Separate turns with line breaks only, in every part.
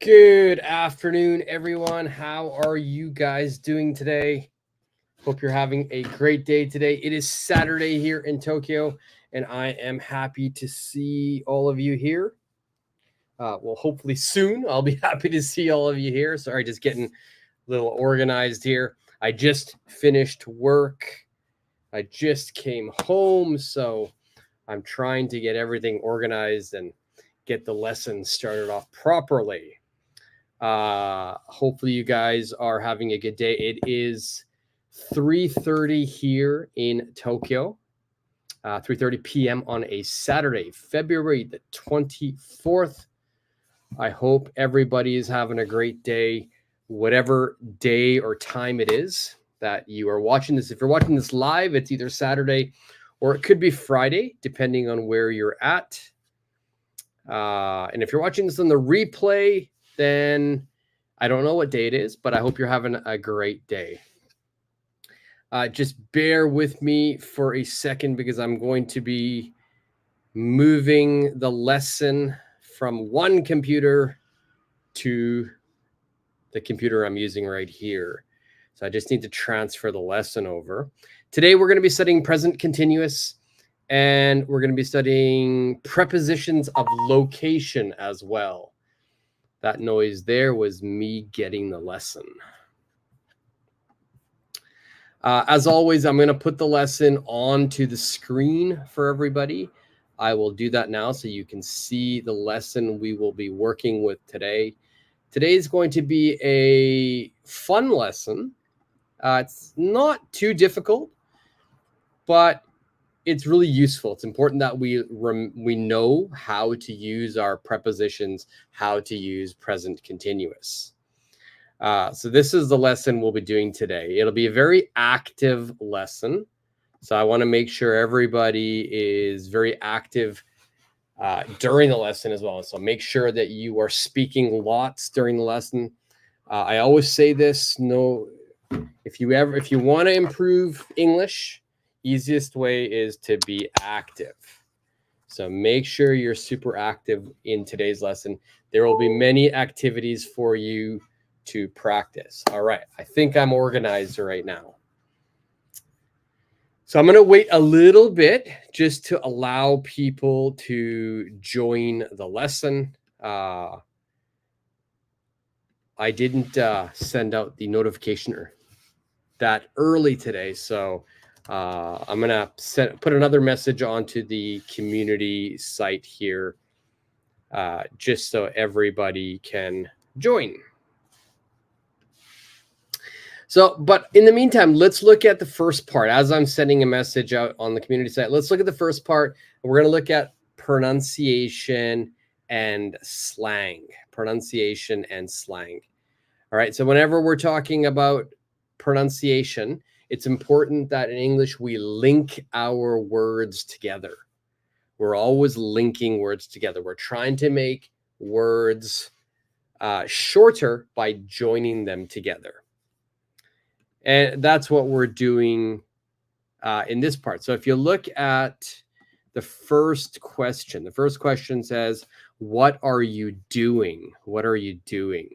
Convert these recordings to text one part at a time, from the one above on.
Good afternoon, everyone. How are you guys doing today? Hope you're having a great day today. It is Saturday here in Tokyo, and I am happy to see all of you here. Well, hopefully soon I'll be happy to see all of you here. Sorry, just getting a little organized here. I just finished work. I just came home, so I'm trying to get everything organized and get the lesson started off properly. Hopefully you guys are having a good day. It is 3:30 here in Tokyo, 3:30 p.m. on a Saturday, February the 24th. I hope everybody is having a great day, whatever day or time it is that you are watching this. If you're watching this live, it's either Saturday or it could be Friday, depending on where you're at. And if you're watching this on the replay, then I don't know what day it is, but I hope you're having a great day. Just bear with me for a second because I'm going to be moving the lesson from one computer to the computer I'm using right here. So I just need to transfer the lesson over. Today we're going to be studying present continuous, and we're going to be studying prepositions of location as well. That noise there was me getting the lesson. As always, I'm going to put the lesson onto the screen for everybody. I will do that now so you can see the lesson we will be working with today. Today is going to be a fun lesson. It's not too difficult, but it's really useful. It's important that we know how to use our prepositions, how to use present continuous. So this is the lesson we'll be doing today. It'll be a very active lesson. So I want to make sure everybody is very active during the lesson as well. So make sure that you are speaking lots during the lesson. I always say this, if you want to improve English, easiest way is to be active. So make sure you're super active in today's lesson. There will be many activities for you to practice. All right, I think I'm organized right now. So I'm going to wait a little bit just to allow people to join the lesson. I didn't send out the notification that early today, so I'm going to put another message onto the community site here just so everybody can join. So, but in the meantime, let's look at the first part. As I'm sending a message out on the community site, let's look at the first part. We're going to look at pronunciation and slang. Pronunciation and slang. All right, so whenever we're talking about pronunciation, it's important that in English we link our words together. We're always linking words together. We're trying to make words shorter by joining them together. And that's what we're doing in this part. So if you look at the first question says, what are you doing? What are you doing?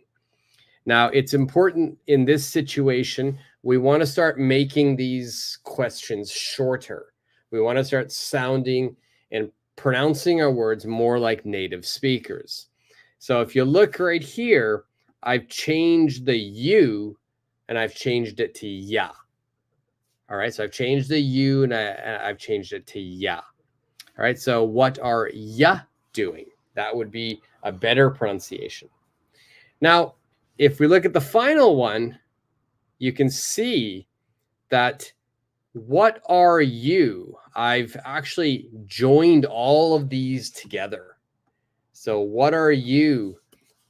Now, it's important in this situation, we want to start making these questions shorter. We want to start sounding and pronouncing our words more like native speakers. So if you look right here, I've changed the you and I've changed it to ya. All right, so I've changed the you and I've changed it to ya. All right, so what are ya doing? That would be a better pronunciation. Now, if we look at the final one, you can see that what are you? I've actually joined all of these together. So what are you?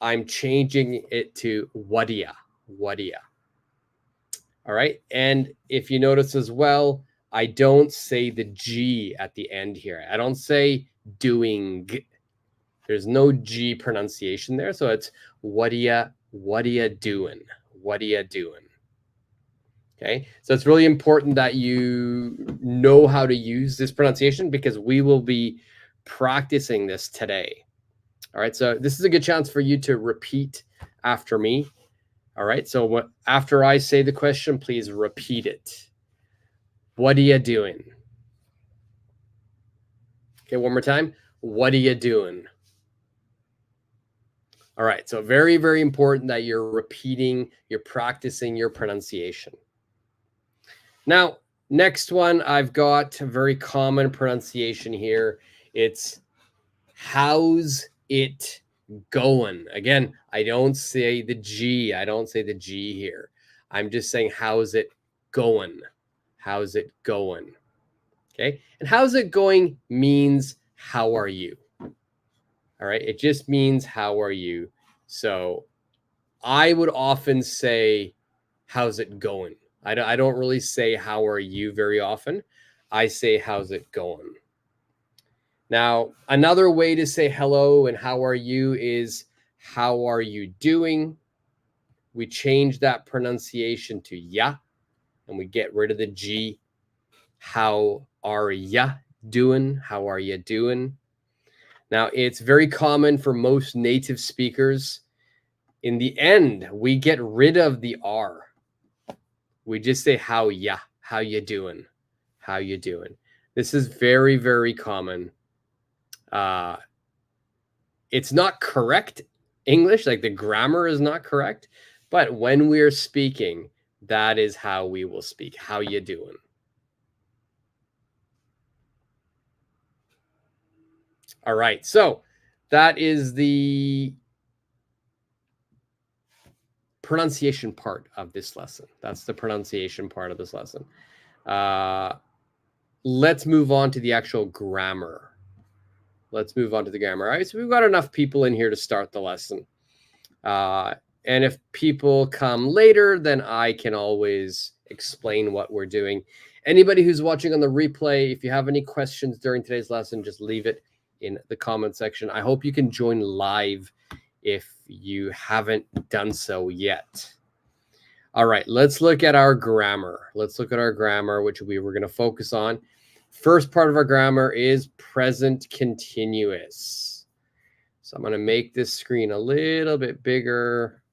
I'm changing it to whadia, whadia. All right, and if you notice as well, I don't say the G at the end here. I don't say doing. There's no G pronunciation there, so it's what are you doing? What are you doing? Okay, so it's really important that you know how to use this pronunciation because we will be practicing this today. All right, so this is a good chance for you to repeat after me. All right, so after I say the question, please repeat it. What are you doing? Okay, one more time. What are you doing? All right, so very, very important that you're repeating, you're practicing your pronunciation. Now, next one, I've got a very common pronunciation here. It's how's it going? Again, I don't say the G. I don't say the G here. I'm just saying, how's it going? How's it going? Okay. And how's it going means, how are you? All right. It just means, how are you? So I would often say, how's it going? I don't really say, how are you very often. I say, how's it going? Now, another way to say hello and how are you is, how are you doing? We change that pronunciation to ya, and we get rid of the G. How are ya doing? How are you doing? Now, it's very common for most native speakers. In the end, we get rid of the R. We just say, how ya, how you doing? How you doing? This is very, very common. It's not correct English, like the grammar is not correct, but when we're speaking, that is how we will speak. How you doing? All right, so that is the pronunciation part of this lesson. That's the pronunciation part of this lesson. Let's move on to the actual grammar. Let's move on to the grammar. All right, so we've got enough people in here to start the lesson. And if people come later, then I can always explain what we're doing. Anybody who's watching on the replay, if you have any questions during today's lesson, just leave it in the comment section. I hope you can join live if you haven't done so yet. All right, let's look at our grammar. Let's look at our grammar, which we were going to focus on. First part of our grammar is present continuous. So I'm going to make this screen a little bit bigger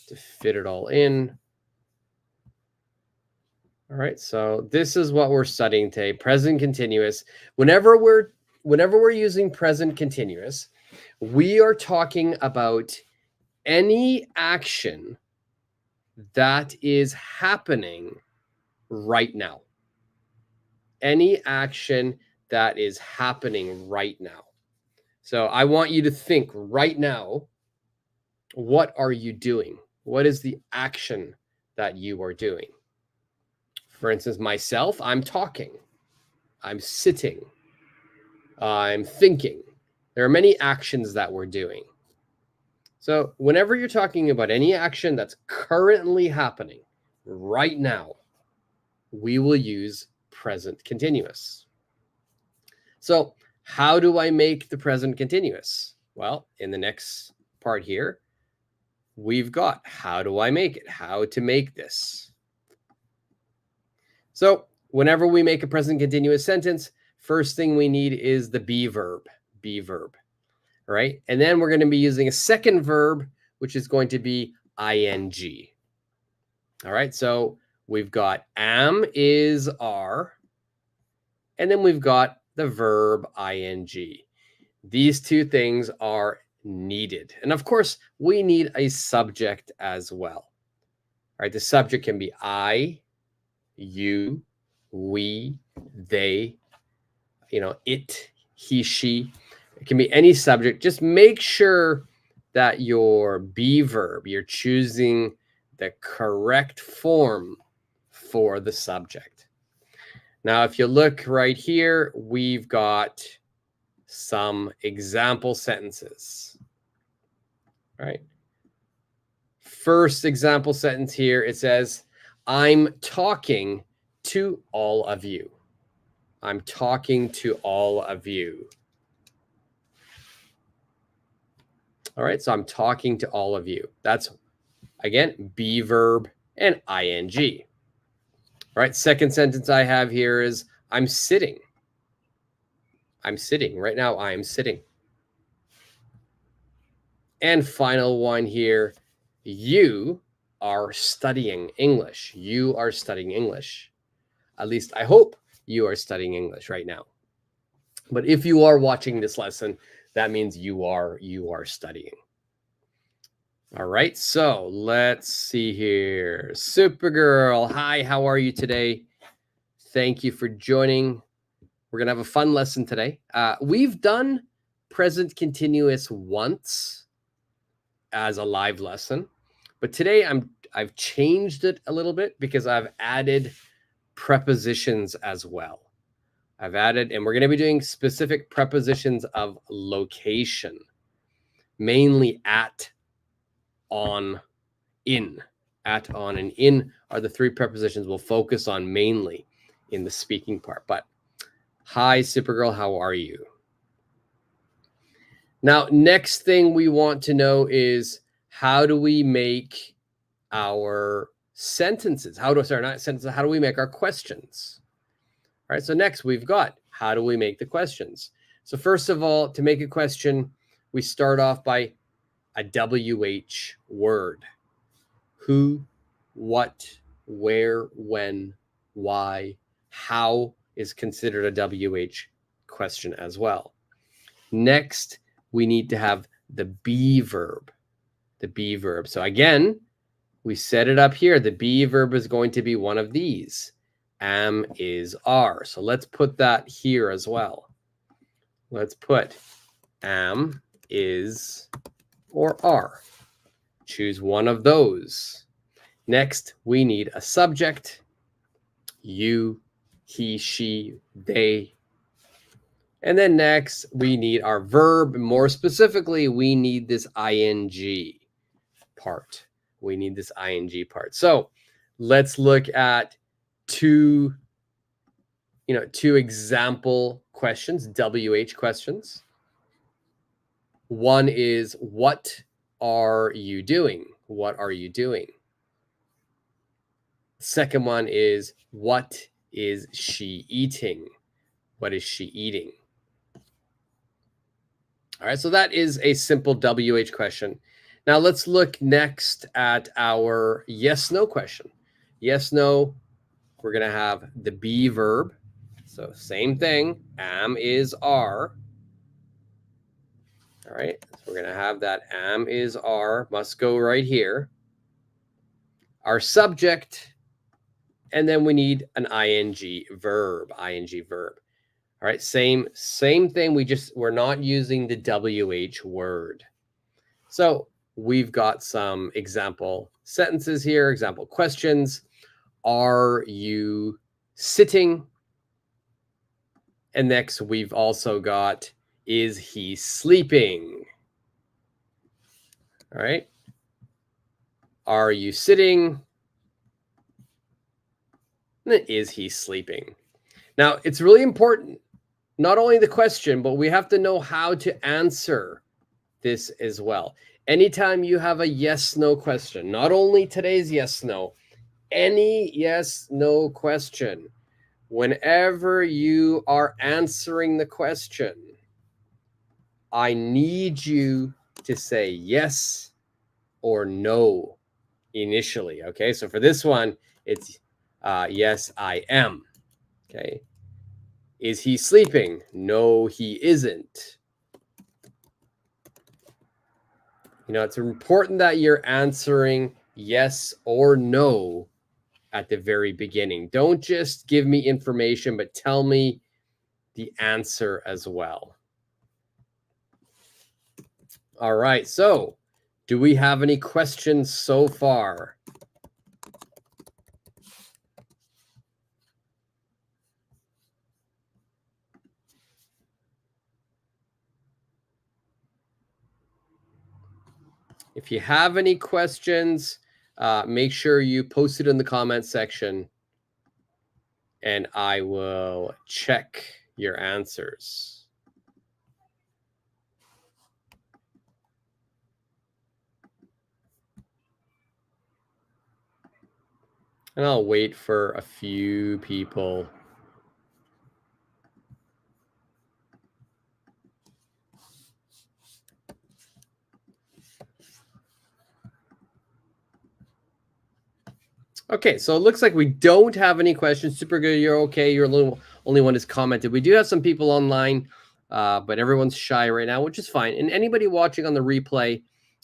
to fit it all in. All right, so this is what we're studying today, present continuous. Whenever we're using present continuous, we are talking about any action that is happening right now. Any action that is happening right now. So I want you to think right now, what are you doing? What is the action that you are doing? For instance, myself, I'm talking, I'm sitting, I'm thinking. There are many actions that we're doing. So whenever you're talking about any action that's currently happening right now, we will use present continuous. So how do I make the present continuous? Well, in the next part here, we've got how do I make it? How to make this. So whenever we make a present continuous sentence, first thing we need is the be verb, right? And then we're going to be using a second verb, which is going to be ing. All right, so we've got am, is, are, and then we've got the verb ing. These two things are needed. And of course, we need a subject as well. All right, the subject can be I, you, we, they, it, he, she. It can be any subject. Just make sure that your be verb, you're choosing the correct form for the subject. Now, if you look right here, we've got some example sentences. All right. First example sentence here, it says, I'm talking to all of you. I'm talking to all of you. All right, so I'm talking to all of you. That's, again, be verb and ing. All right, second sentence I have here is I'm sitting. I'm sitting. Right now, I am sitting. And final one here, you are studying English. You are studying English. At least I hope you are studying English right now. But if you are watching this lesson, that means you are studying. All right, so let's see here. Supergirl, hi, how are you today? Thank you for joining. We're gonna have a fun lesson today. We've done present continuous once as a live lesson, but today I've changed it a little bit because I've added prepositions as well. I've added, and we're going to be doing specific prepositions of location, mainly at, on, in. At, on, and in are the three prepositions we'll focus on mainly in the speaking part. But hi, Supergirl, how are you? Now, next thing we want to know is how do we make our sentences? How do we make our questions? All right, so next we've got how do we make the questions? So first of all, to make a question, we start off by a WH word. Who, what, where, when, why, how is considered a WH question as well. Next, we need to have the be verb. The be verb. So again, we set it up here. The be verb is going to be one of these. Am, is, are. So let's put that here as well. Let's put am, is, or are. Choose one of those. Next, we need a subject. You, he, she, they. And then next, we need our verb. More specifically, we need this ing part. We need this ing part. So let's look at two example questions, WH questions. One is, what are you doing? What are you doing? Second one is, what is she eating? What is she eating? All right, so that is a simple WH question. Now let's look next at our yes/no question. Yes, no, we're going to have the be verb. So same thing, am, is, are. All right, so we're going to have that am, is, are, must go right here. Our subject, and then we need an ing verb. All right, same thing. We're not using the WH word. So we've got some example sentences here, example questions. Are you sitting? And next we've also got, is he sleeping? All right. Are you sitting? Is he sleeping? Now, it's really important, not only the question, but we have to know how to answer this as well. Anytime you have a yes/no question, not only today's yes/no, any yes/no question, whenever you are answering the question, I need you to say yes or no initially. Okay, so for this one, it's yes, I am. Okay. Is he sleeping? No, he isn't. It's important that you're answering yes or no at the very beginning. Don't just give me information, but tell me the answer as well. All right, so do we have any questions so far? If you have any questions, make sure you post it in the comment section and I will check your answers. And I'll wait for a few people. Okay, so it looks like we don't have any questions. Super good. You're okay. You're the only one who's commented. We do have some people online, but everyone's shy right now, which is fine. And anybody watching on the replay,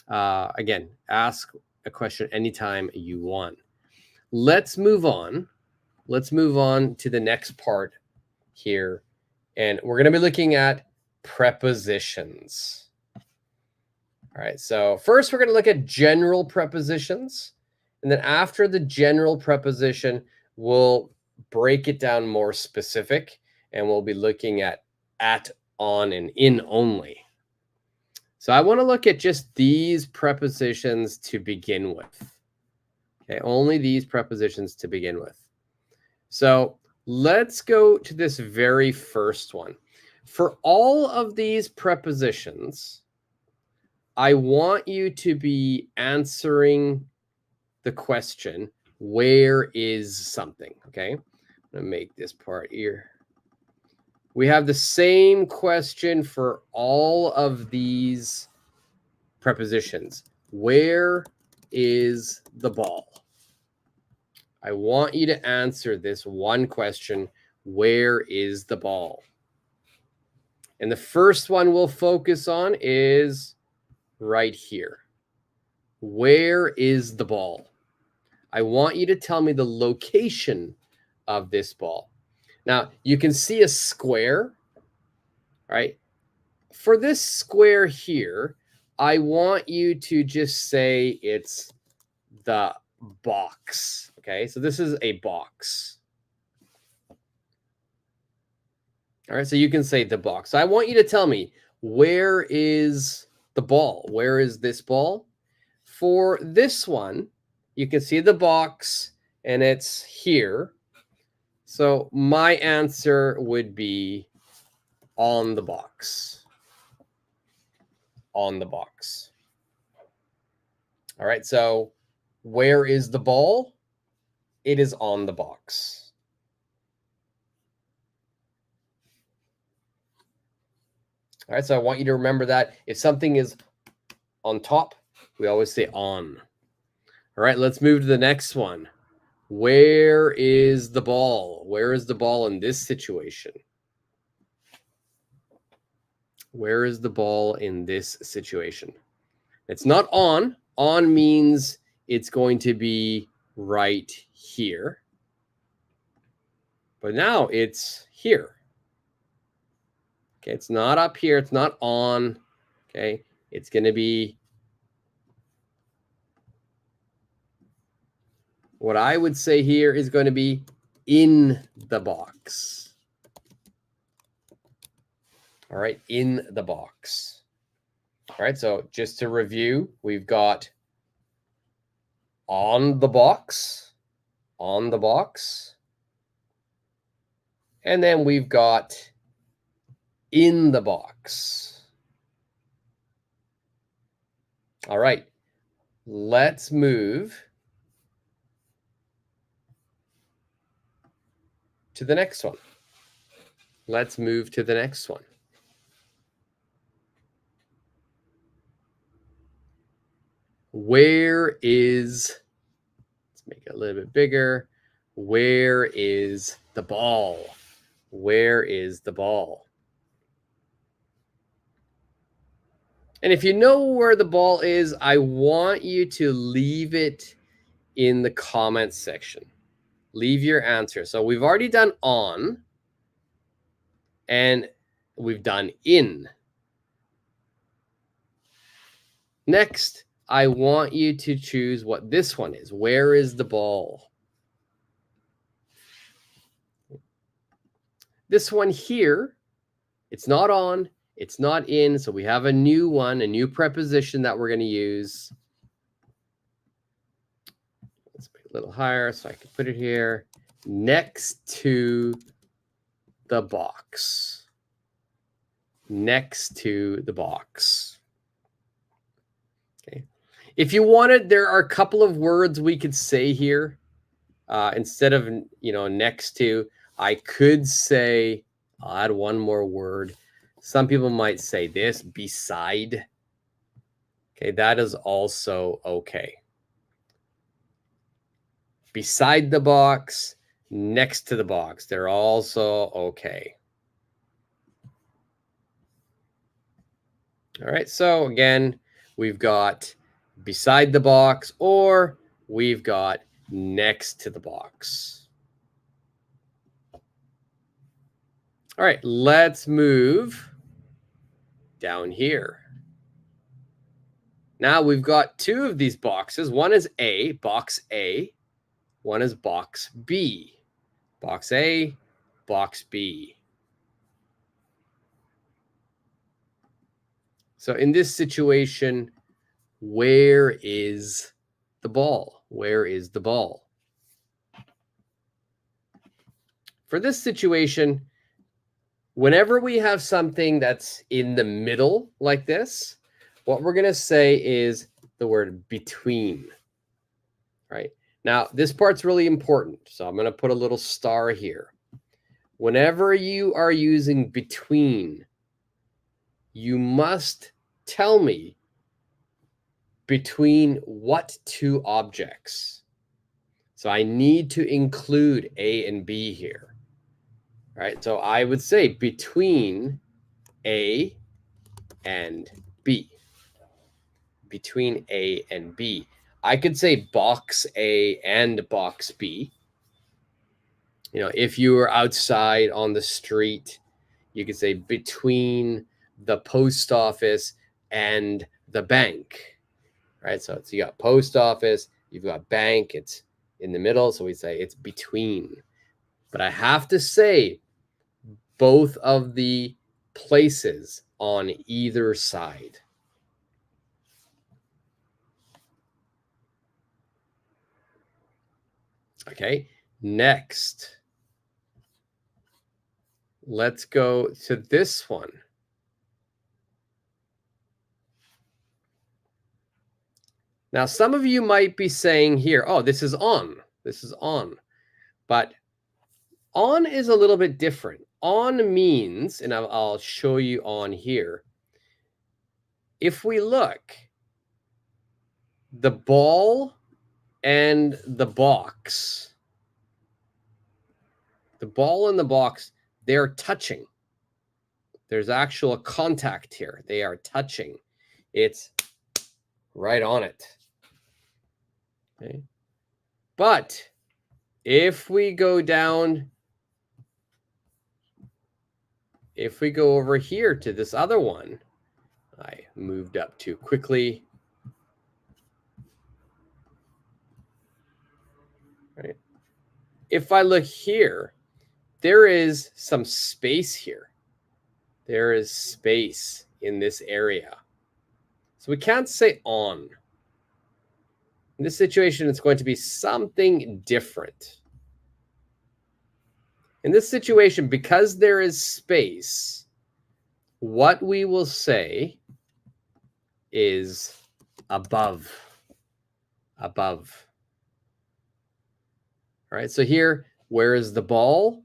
again, ask a question anytime you want. Let's move on. Let's move on to the next part here. And we're going to be looking at prepositions. All right, so first we're going to look at general prepositions. And then after the general preposition, we'll break it down more specific. And we'll be looking at, on, and in only. So I want to look at just these prepositions to begin with. Okay, only these prepositions to begin with. So let's go to this very first one. For all of these prepositions, I want you to be answering the question, where is something? Okay, I'm going to make this part here. We have the same question for all of these prepositions. Where is the ball? I want you to answer this one question, where is the ball? And the first one we'll focus on is right here. Where is the ball? I want you to tell me the location of this ball. Now, you can see a square, right? For this square here, I want you to just say it's the box. Okay, so this is a box. All right, so you can say the box. So I want you to tell me, where is the ball? Where is this ball? For this one, you can see the box and it's here. So my answer would be on the box. On the box. All right, so where is the ball? It is on the box. All right, so I want you to remember that if something is on top, we always say on. All right, let's move to the next one. Where is the ball? Where is the ball in this situation? Where is the ball in this situation? It's not on. On means it's going to be right here. But now it's here. Okay, it's not up here. It's not on. Okay, it's going to be what I would say here is going to be in the box. All right, in the box. All right, so just to review, we've got on the box, and then we've got in the box. All right, let's move to the next one. Let's move to the next one. Where is, let's make it a little bit bigger. Where is the ball? Where is the ball? And if you know where the ball is, I want you to leave it in the comments section. Leave your answer. So we've already done on and we've done in. Next, I want you to choose what this one is. Where is the ball? This one here, it's not on, it's not in. So we have a new one, a new preposition that we're going to use. Let's make it a little higher so I can put it here. Next to the box. Next to the box. Okay. If you wanted, there are a couple of words we could say here. Instead of, next to, I could say, I'll add one more word. Some people might say this, beside. Okay, that is also okay. beside the box, next to the box. They're also okay. All right, so again, we've got beside the box or we've got next to the box. All right, let's move down here. Now we've got two of these boxes. One is A, box A. One is box B. Box A, box B. So in this situation, where is the ball? Where is the ball? For this situation, whenever we have something that's in the middle like this, what we're going to say is the word between, right? Now, this part's really important, so I'm going to put a little star here. Whenever you are using between, you must tell me between what two objects. So I need to include A and B here. All right, so I would say between A and B. Between A and B. I could say box A and box B. You know, if you were outside on the street, you could say between the post office and the bank, right? So it's, you got post office, you've got bank, it's in the middle, so we say it's between. But I have to say both of the places on either side. Okay, next, let's go to this one. Now, some of you might be saying here, oh, this is on. This is on. But on is a little bit different. On means, and I'll show you on here. If we look, the ball and the box, they're touching. There's actual contact here. They are touching. It's right on it. Okay. But if we go down, if we go over here to this other one, I moved up too quickly. Right. If I look here, there is some space here. There is space in this area. So we can't say on. In this situation, it's going to be something different. In this situation, because there is space, what we will say is above. Above. All right, so here, where is the ball?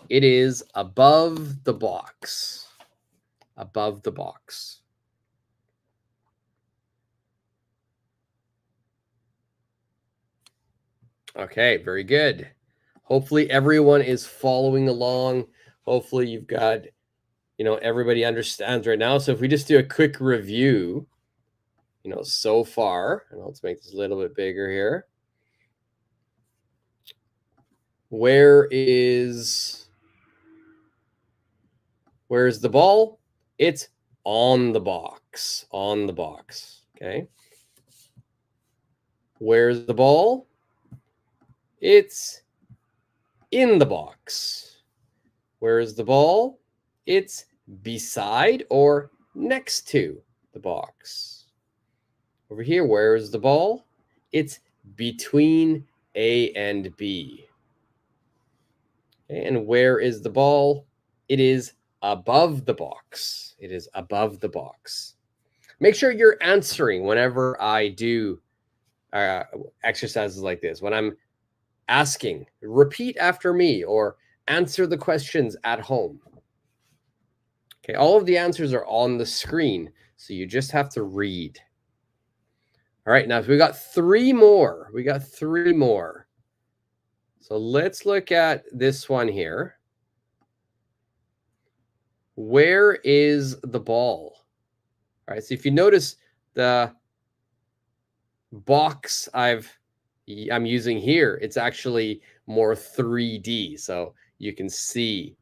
It is above the box. Above the box. Okay, very good. Hopefully everyone is following along. Hopefully you've got, you know, everybody understands right now. So if we just do a quick review, you know, so far, and let's make this a little bit bigger here. Where is the ball? It's on the box, on the box, okay? Where's the ball? It's in the box. Where is the ball? It's beside or next to the box. Over here, where is the ball? It's between A and B. Okay, and where is the ball? It is above the box. It is above the box. Make sure you're answering whenever I do exercises like this. When I'm asking, repeat after me or answer the questions at home. Okay, all of the answers are on the screen, so you just have to read. All right, now if we got three more. We got three more. So let's look at this one here. Where is the ball? All right, so if you notice the box I'm using here, it's actually more 3D, so you can see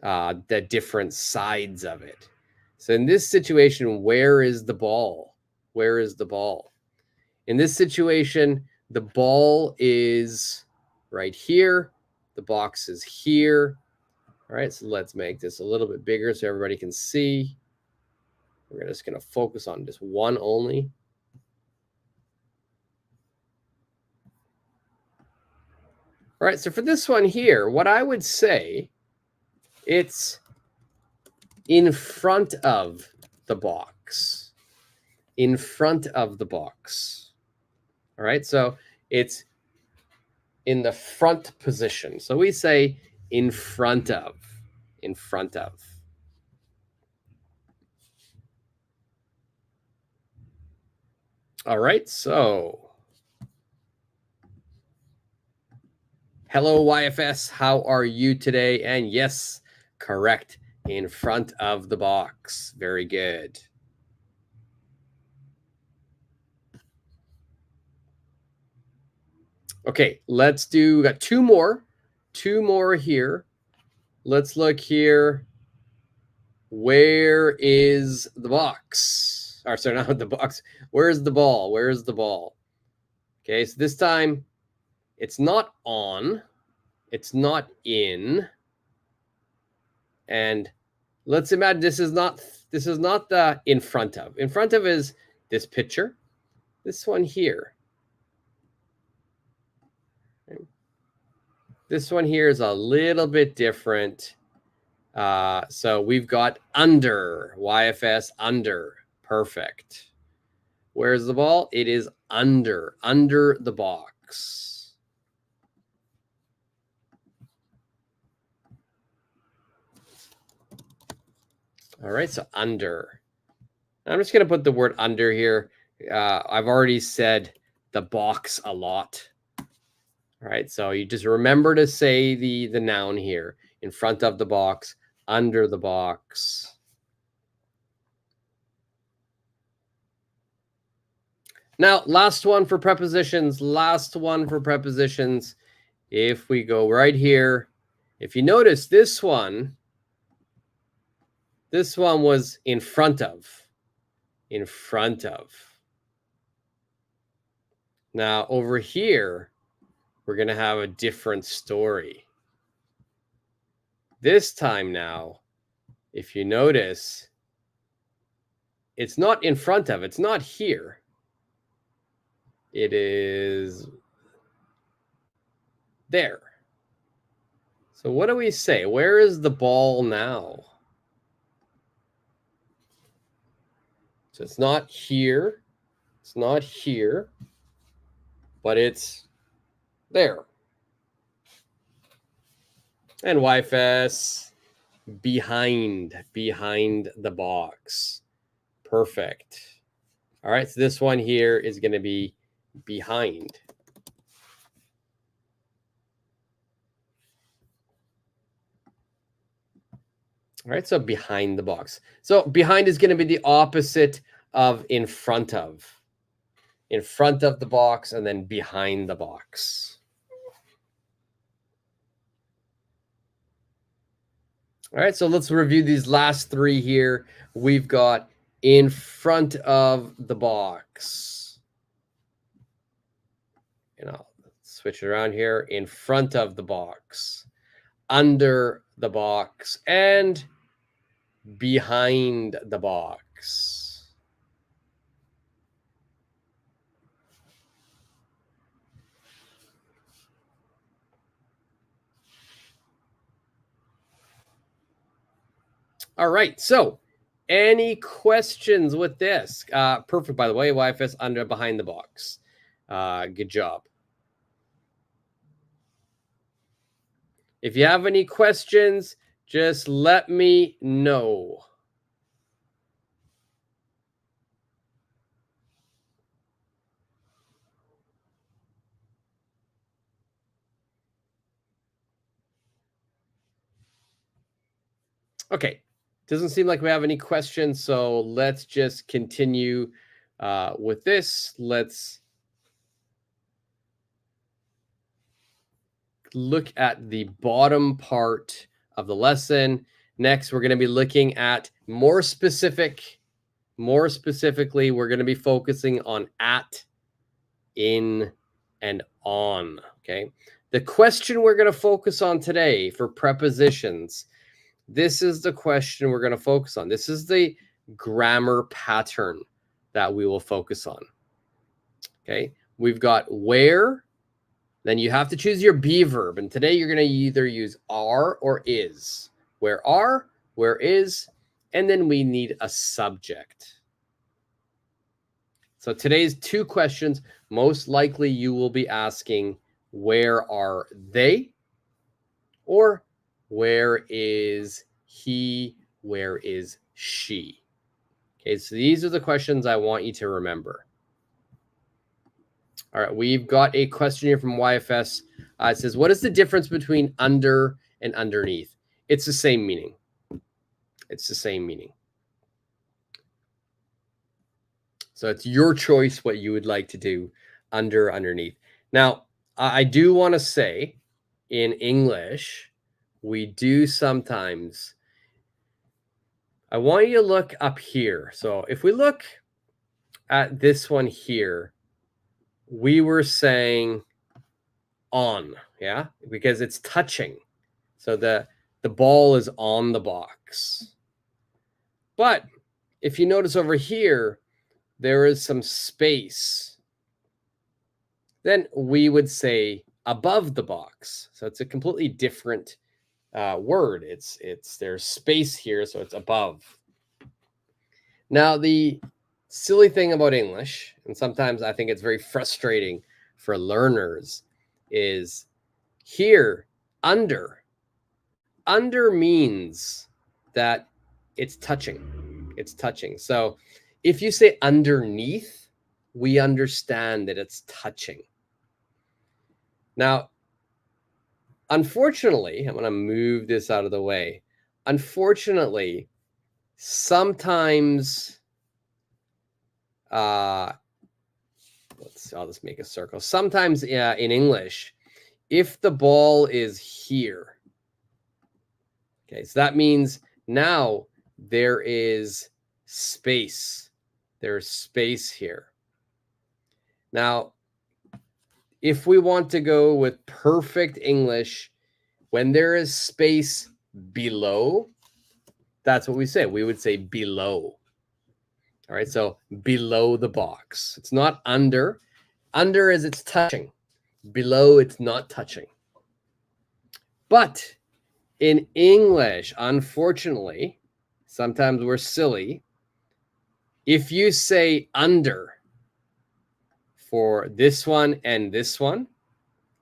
the different sides of it. So in this situation, where is the ball? Where is the ball? In this situation, the ball is right here. The box is here. All right, so let's make this a little bit bigger so everybody can see. We're just going to focus on just one only. All right, so for this one here, what I would say, it's in front of the box. In front of the box. All right, so it's in the front position. So we say in front of, in front of. All right, so hello, YFS. How are you today? And yes, correct. In front of the box. Very good. Okay, let's do, we got two more here. Let's look here. Where is the box? Or sorry, not the box. Where's the ball? Where's the ball? Okay, so this time it's not on, it's not in, and let's imagine this is not the in front of. In front of is this picture, this one here. This one here is a little bit different. So we've got under, YFS under, perfect. Where's the ball? It is under the box. All right, so under. I'm just going to put the word under here. I've already said the box a lot. All right, so you just remember to say the noun here, in front of the box, under the box. Now, last one for prepositions, If we go right here, if you notice this one was in front of, in front of. Now, over here, we're going to have a different story. This time now, if you notice, it's not in front of, it's not here. It is there. So what do we say? Where is the ball now? So it's not here. It's not here, but it's there. And YFS, behind the box. Perfect. All right, so this one here is going to be behind. All right, so behind the box. So behind is going to be the opposite of in front of. In front of the box and then behind the box. All right, so let's review these last three here. We've got in front of the box. And I'll switch it around here. In front of the box, under the box, and behind the box. All right, so any questions with this? Perfect, by the way, YFS under, behind the box. Good job. If you have any questions, just let me know. Okay, doesn't seem like we have any questions, so let's just continue with this. Let's look at the bottom part of the lesson. Next, we're going to be looking at more specifically, we're going to be focusing on at, in, and on. Okay. The question we're going to focus on today for prepositions, this is the question we're going to focus on. This is the grammar pattern that we will focus on. Okay. We've got where, then you have to choose your be verb. And today you're going to either use are or is. Where are, where is, and then we need a subject. So today's two questions, most likely you will be asking, where are they? Or where is he? Where is she? Okay, so these are the questions I want you to remember. All right, we've got a question here from YFS. It says, what is the difference between under and underneath? It's the same meaning. It's the same meaning. So it's your choice what you would like to do, under, underneath. Now, I do want to say in English, we do sometimes, I want you to look up here. So if we look at this one here, we were saying on, yeah, because it's touching. So the ball is on the box. But if you notice over here, there is some space. Then we would say above the box. So it's a completely different word. There's space here, so it's above. Now, the silly thing about English, and sometimes I think it's very frustrating for learners, is here, under. Under means that it's touching. It's touching. So if you say underneath, we understand that it's touching. Now, unfortunately, I'm going to move this out of the way. Unfortunately, sometimes, I'll just make a circle. Sometimes in English, if the ball is here, okay, so that means now there is space. There's space here. Now, if we want to go with perfect English, when there is space below, that's what we say. We would say below. All right, so below the box. It's not under. Under is it's touching. Below, it's not touching. But in English, unfortunately, sometimes we're silly. If you say under for this one and this one,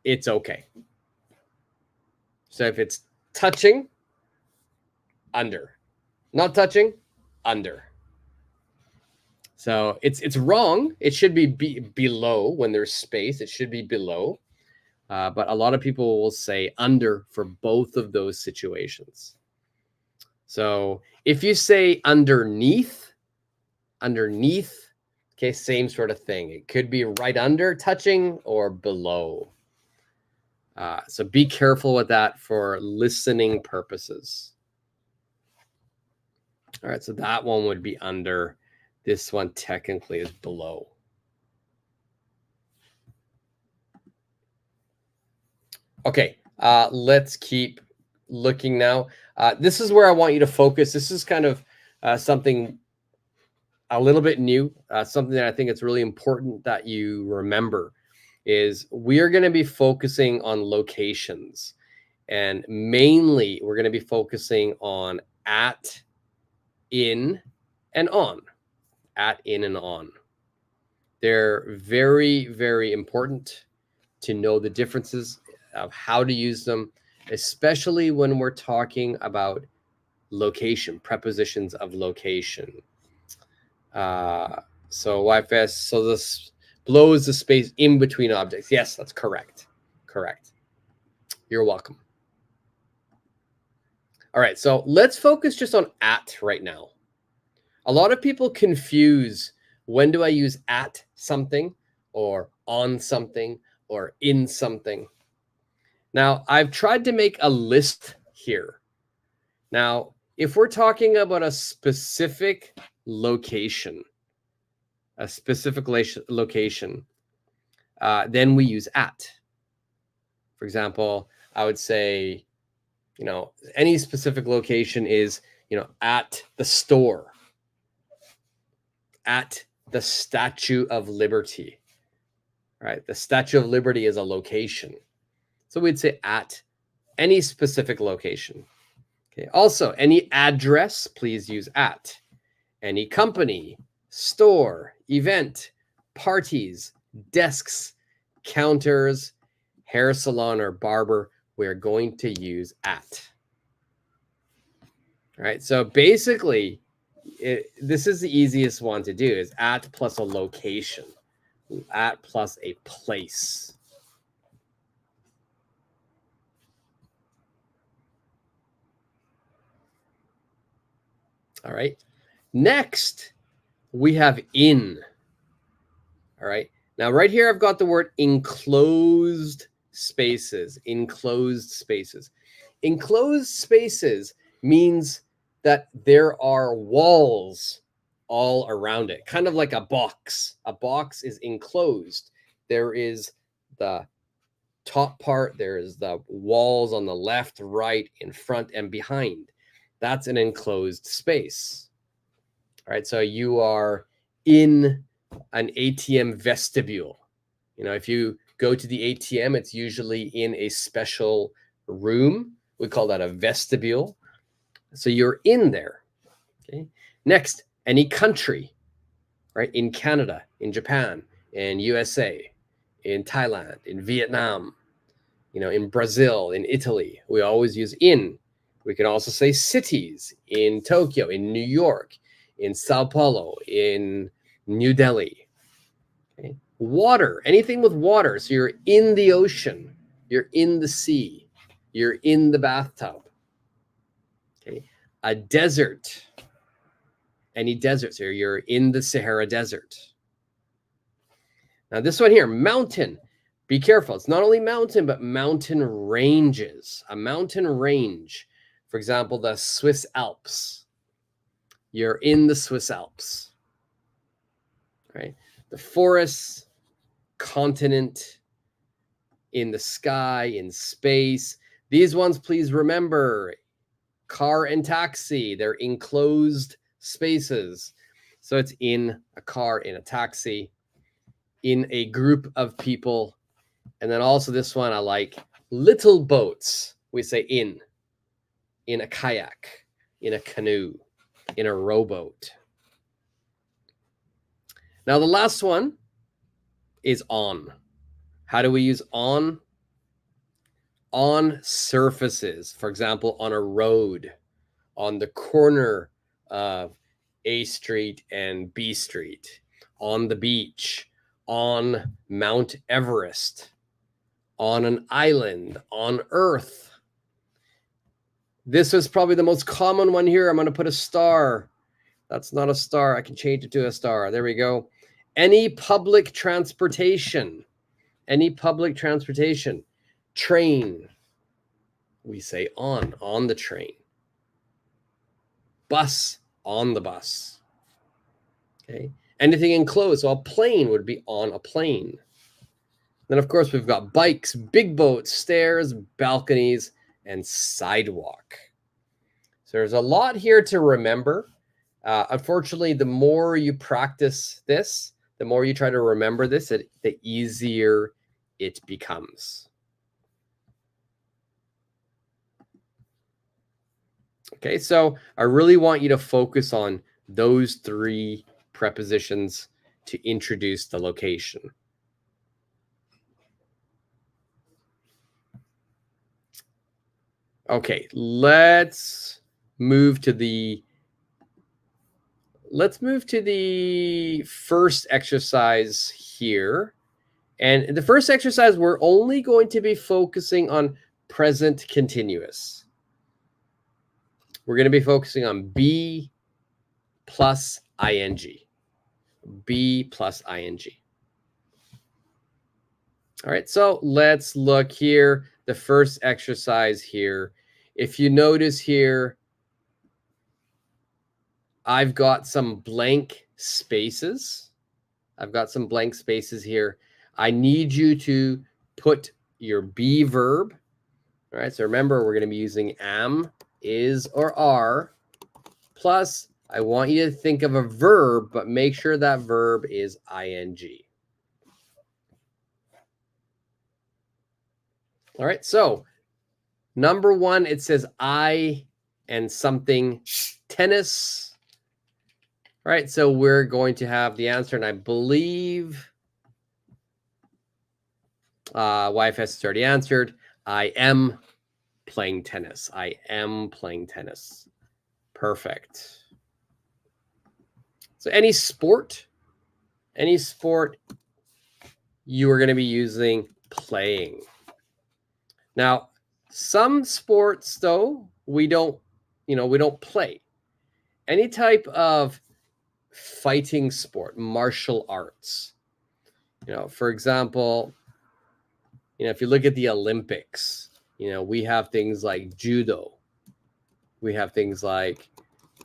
it's okay. So if it's touching, under. Not touching, under. So it's wrong. It should be below when there's space. It should be below. But a lot of people will say under for both of those situations. So if you say underneath, okay, same sort of thing. It could be right under touching or below. So be careful with that for listening purposes. All right, so that one would be under. This one technically is below. Okay, let's keep looking now. This is where I want you to focus. This is kind of something a little bit new, something that I think it's really important that you remember is we are going to be focusing on locations. And mainly, we're going to be focusing on at, in, and on. At, in, and on. They're very, very important to know the differences of how to use them, especially when we're talking about location, prepositions of location. So YFS, so this below is the space in between objects. Yes, that's correct. Correct. You're welcome. All right, so let's focus just on at right now. A lot of people confuse when do I use at something or on something or in something. Now, I've tried to make a list here. Now, if we're talking about a specific location, then we use at. For example, I would say, any specific location is, at the store, at the Statue of Liberty, right? The Statue of Liberty is a location. So we'd say at any specific location. Okay. Also, any address, please use at. Any company, store, event, parties, desks, counters, hair salon or barber, we're going to use at. All right. So basically, this is the easiest one to do, is at plus a location, at plus a place. All right. Next, we have in. All right. Now, right here, I've got the word enclosed spaces. Enclosed spaces. Enclosed spaces means that there are walls all around it, kind of like a box. A box is enclosed. There is the top part, there is the walls on the left, right, in front, and behind. That's an enclosed space. All right, so you are in an ATM vestibule. If you go to the ATM, it's usually in a special room. We call that a vestibule. So you're in there. Okay. Next, any country, right? In Canada, in Japan, in USA, in Thailand, in Vietnam, in Brazil, in Italy, we always use in. We can also say cities, in Tokyo, in New York, in Sao Paulo, in New Delhi. Okay. Water, anything with water. So you're in the ocean, you're in the sea, you're in the bathtub. Okay. A desert, any desert. So you're in the Sahara Desert. Now this one here, mountain. Be careful. It's not only mountain, but mountain ranges. A mountain range. For example, the Swiss Alps. You're in the Swiss Alps. Right? The forests, continent, in the sky, in space. These ones, please remember, car and taxi. They're enclosed spaces. So it's in a car, in a taxi, in a group of people. And then also this one I like, little boats. We say in a kayak, in a canoe, in a rowboat. Now the last one is on. How do we use on? On surfaces. For example, on a road, on the corner of A Street and B Street, on the beach, on Mount Everest, on an island, on Earth. This was probably the most common one here. I'm going to put a star. That's not a star. I can change it to a star. There we go. Any public transportation. Any public transportation. Train. We say on the train. Bus, on the bus. Okay. Anything enclosed. So a plane would be on a plane. Then, of course, we've got bikes, big boats, stairs, balconies, and sidewalk. So there's a lot here to remember. Unfortunately, the more you practice this, the more you try to remember this, the easier it becomes. Okay, so I really want you to focus on those three prepositions to introduce the location. Okay, let's move to the first exercise here. And the first exercise, we're only going to be focusing on present continuous. we're going to be focusing on be plus ing. Be plus ing. All right, so let's look here. The first exercise here. If you notice here, I've got some blank spaces. I've got some blank spaces here. I need you to put your be verb. All right, so remember, we're going to be using am, is, or are. Plus, I want you to think of a verb, but make sure that verb is ing. All right, so number one, it says I and something tennis. All right, so we're going to have the answer, and I believe YFS has already answered. I am playing tennis. I am playing tennis. Perfect. So any sport, you are going to be using playing. Now, some sports, though, we don't play. Any type of fighting sport, martial arts. For example, if you look at the Olympics, we have things like judo. We have things like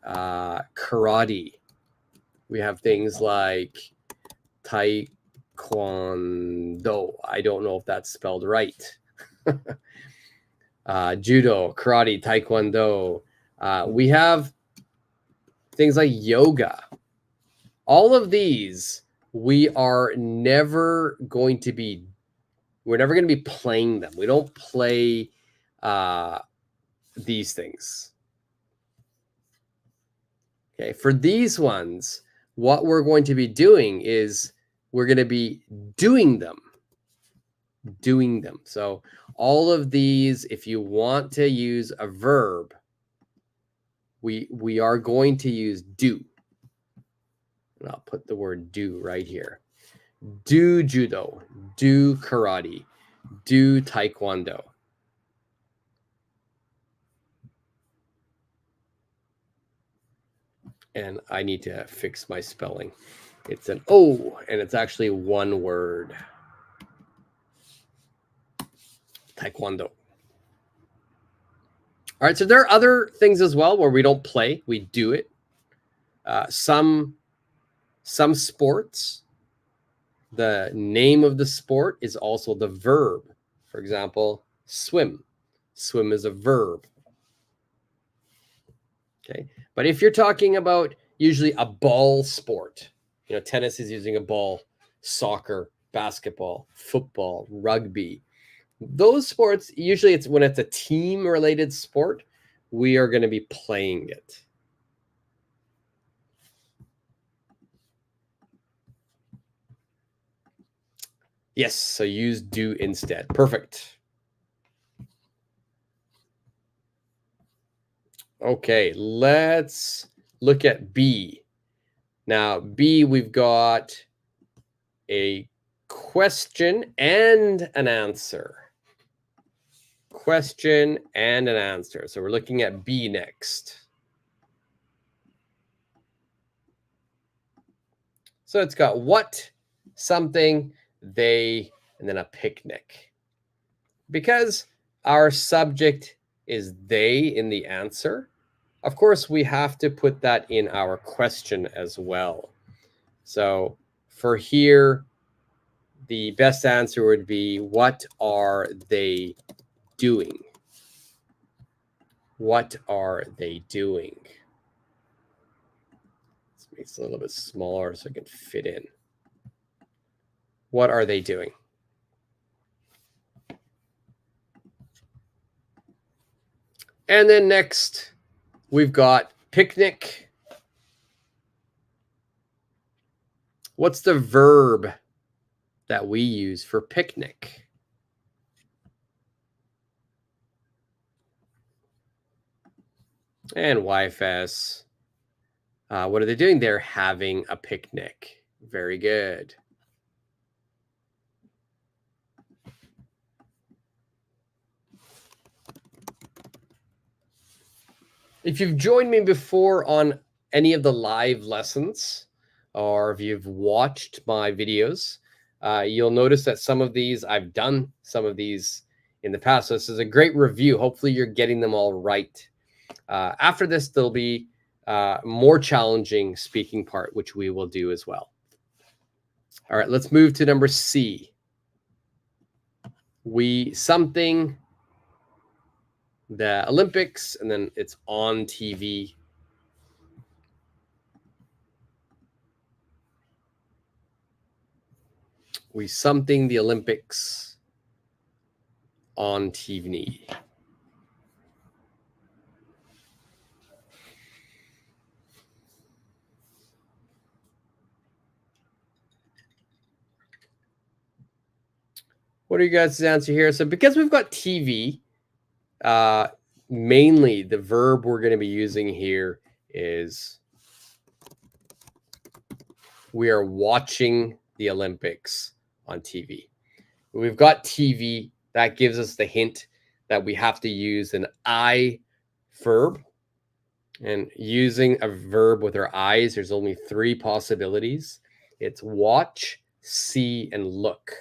karate. We have things like taekwondo. I don't know if that's spelled right. Judo, karate, taekwondo. We have things like yoga. All of these, we're never going to be playing them. We don't play these things. Okay, for these ones, what we're going to be doing is we're going to be doing them. So all of these, if you want to use a verb, we are going to use do. And I'll put the word do right here. Do judo, do karate, do taekwondo. And I need to fix my spelling. It's an O, and it's actually one word. Taekwondo. All right, so there are other things as well where we don't play, we do it. Some sports, the name of the sport is also the verb. For example, swim. Swim is a verb. Okay, but if you're talking about usually a ball sport, tennis is using a ball, soccer, basketball, football, rugby. Those sports, usually it's when it's a team-related sport, we are going to be playing it. Yes, so use do instead. Perfect. Okay, let's look at B. Now, B, we've got a question and an answer. Question and an answer. So we're looking at B next. So it's got what, something, they, and then a picnic. Because our subject is they in the answer, of course, we have to put that in our question as well. So for here, the best answer would be, what are they doing? What are they doing? Let's make this a little bit smaller so I can fit in. What are they doing? And then next, we've got picnic. What's the verb that we use for picnic? And YFS. What are they doing? They're having a picnic. Very good. If you've joined me before on any of the live lessons, or if you've watched my videos, you'll notice that some of these, I've done some of these in the past. So this is a great review. Hopefully you're getting them all right. After this, there'll be more challenging speaking part, which we will do as well. All right, let's move to number C. We something the Olympics, and then it's on TV. We something the Olympics on TV. What are you guys' answer here? So because we've got TV, mainly the verb we're going to be using here is we are watching the Olympics on TV. We've got TV. That gives us the hint that we have to use an I verb. And using a verb with our eyes, there's only 3 possibilities. It's watch, see, and look.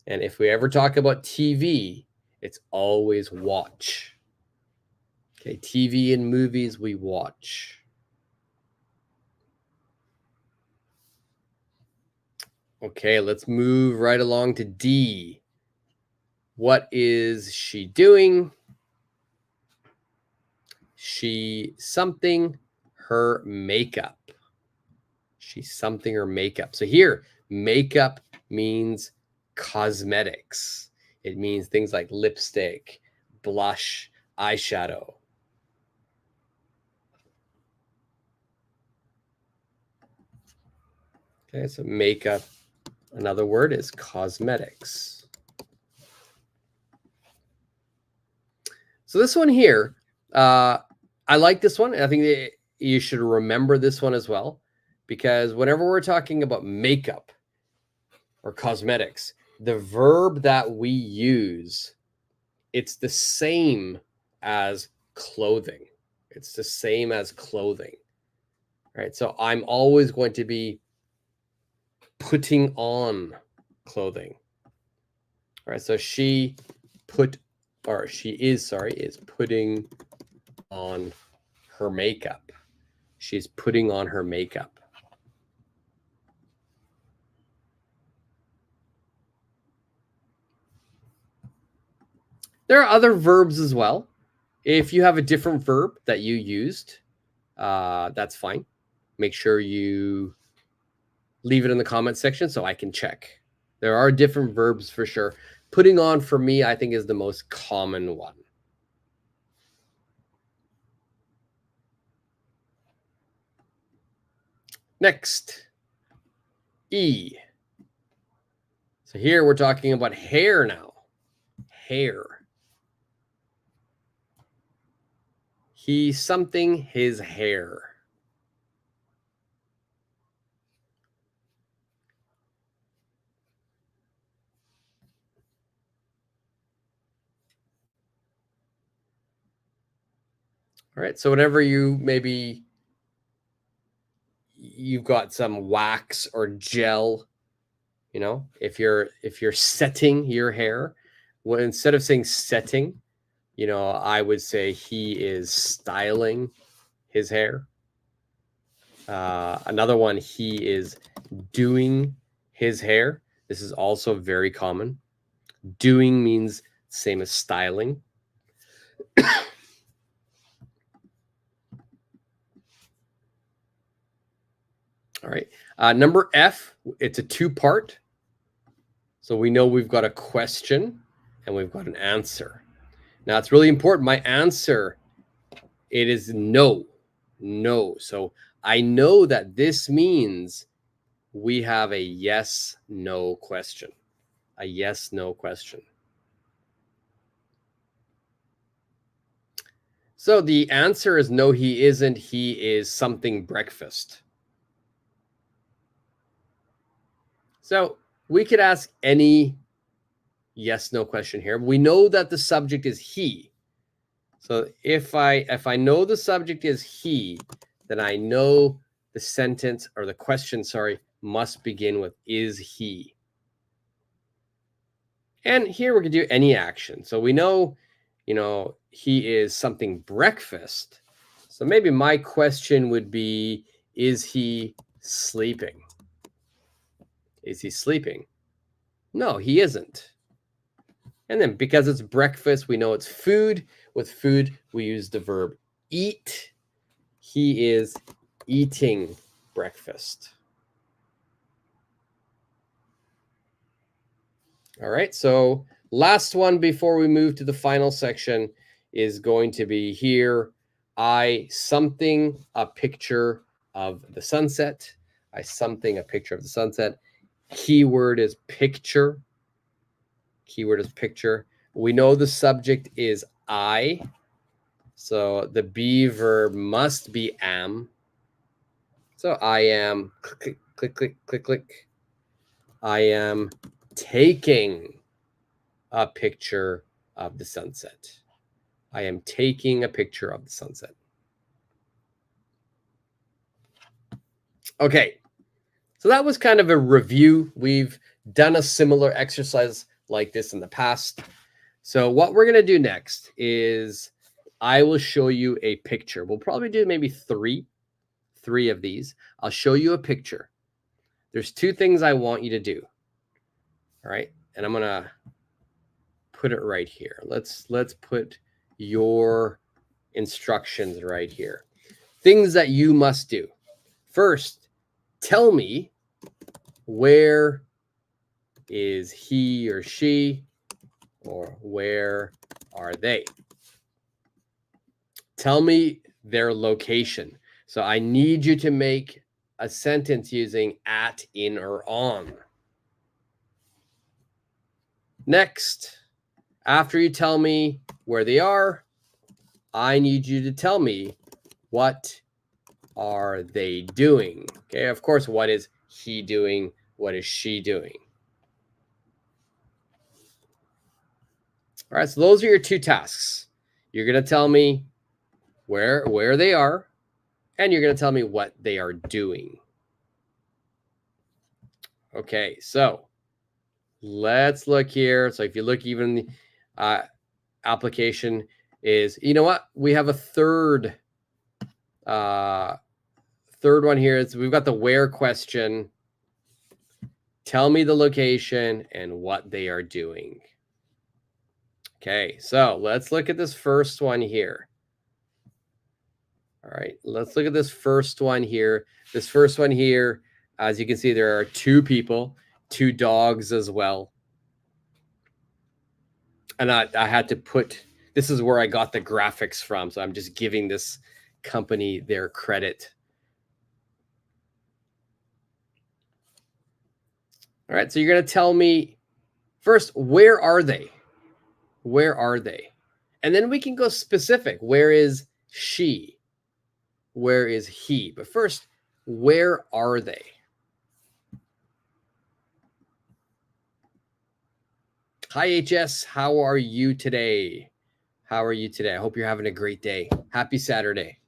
And if we ever talk about TV, it's always watch. Okay, TV and movies we watch. Okay, let's move right along to D. What is she doing? She something her makeup. She's something her makeup. So here, makeup means cosmetics. It means things like lipstick, blush, eyeshadow. Okay, so makeup, another word is cosmetics. So this one here, I like this one. And I think that you should remember this one as well, because whenever we're talking about makeup or cosmetics, the verb that we use, it's the same as clothing. It's the same as clothing, right? So I'm always going to be putting on clothing. All right, so she is putting on her makeup. She's putting on her makeup. There are other verbs as well. If you have a different verb that you used, that's fine. Make sure you leave it in the comment section so I can check. There are different verbs for sure. Putting on for me, I think, is the most common one. Next, E. So here we're talking about hair now. Hair. He's something his hair. All right, so whenever you've got some wax or gel, you know, if you're setting your hair, well, instead of saying setting, you know, I would say he is styling his hair. Another one, he is doing his hair. This is also very common. Doing means same as styling. All right. Number F, it's a 2-part. So we know we've got a question and we've got an answer. Now it's really important. My answer, it is no. No. So I know that this means we have a yes/no question. A yes/no question. So the answer is no, he isn't. He is something breakfast. So we could ask any yes/no question here. We know that the subject is he. So if I know the subject is he, then I know the sentence or the question, sorry, must begin with is he. And here we're going to do any action. So we know, he is something breakfast. So maybe my question would be, is he sleeping? Is he sleeping? No, he isn't. And then because it's breakfast, we know it's food. With food, we use the verb eat. He is eating breakfast. All right, so last one before we move to the final section is going to be here. Something a picture of the sunset. Something a picture of the sunset. Keyword is picture. Keyword is picture. We know the subject is I. So the be verb must be am. So I am, click, click, click, click, click. I am taking a picture of the sunset. I am taking a picture of the sunset. Okay, so that was kind of a review. We've done a similar exercise like this in the past. So what we're going to do next is I will show you a picture. We'll probably do maybe three of these. I'll show you a picture. There's two things I want you to do. All right, and I'm going to put it right here. Let's put your instructions right here. Things that you must do. First, tell me, where is he or she, or where are they? Tell me their location. So I need you to make a sentence using at, in, or on. Next, after you tell me where they are, I need you to tell me, what are they doing? Okay, of course, what is he doing? What is she doing? All right, so those are your two tasks. You're going to tell me where they are, and you're going to tell me what they are doing. Okay, so let's look here. So if you look, even application is, you know what? We have a third one here. We've got the where question. Tell me the location and what they are doing. Okay, so let's look at this first one here. All right, let's look at this first one here. This first one here, as you can see, there are two people, two dogs as well. And I had to put, this is where I got the graphics from. So I'm just giving this company their credit. All right, so you're going to tell me first, where are they? Where are they? And then we can go specific. Where is she? Where is he? But first, where are they? Hi, HS. How are you today? How are you today? I hope you're having a great day. Happy Saturday.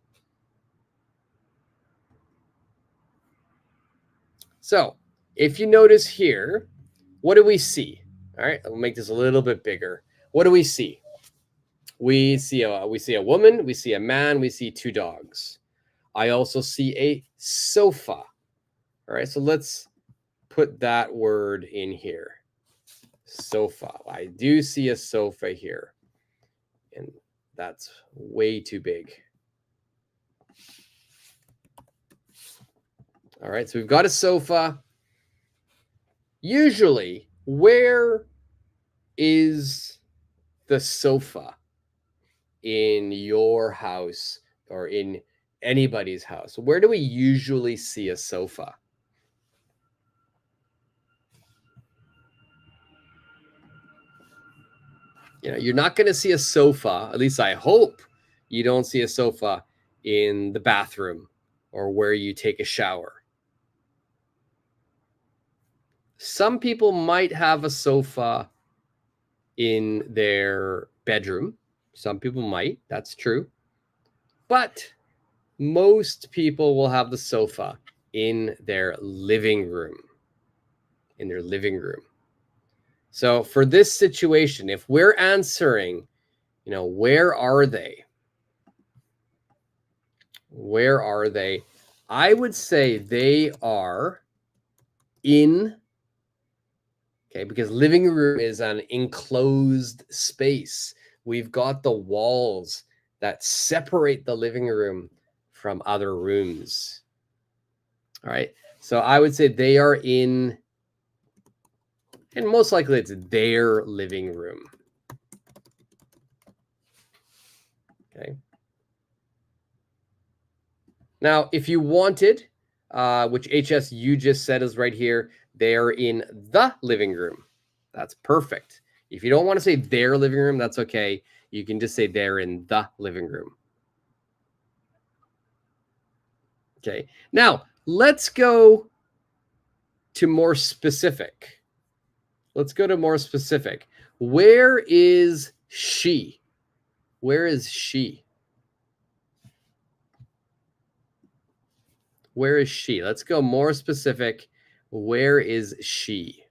So if you notice here, what do we see? All right, I'll make this a little bit bigger. What do we see? We see a woman, we see a man, we see two dogs. I also see a sofa. All right, so let's put that word in here. Sofa. I do see a sofa here, and that's way too big. All right, so we've got a sofa. Usually, where is the sofa in your house or in anybody's house? Where do we usually see a sofa? You're not going to see a sofa, at least I hope you don't see a sofa in the bathroom or where you take a shower. Some people might have a sofa in their bedroom. Some people might, that's true. But most people will have the sofa in their living room. In their living room. So for this situation, if we're answering, where are they? Where are they? I would say they are in, okay, because living room is an enclosed space. We've got the walls that separate the living room from other rooms. All right. So I would say they are in, and most likely it's their living room. Okay. Now, if you wanted, which HS you just said is right here, they're in the living room. That's perfect. If you don't want to say their living room, that's okay. You can just say they're in the living room. Okay. Now, let's go to more specific. Let's go to more specific. Where is she? Where is she? Where is she? Let's go more specific. Where is she?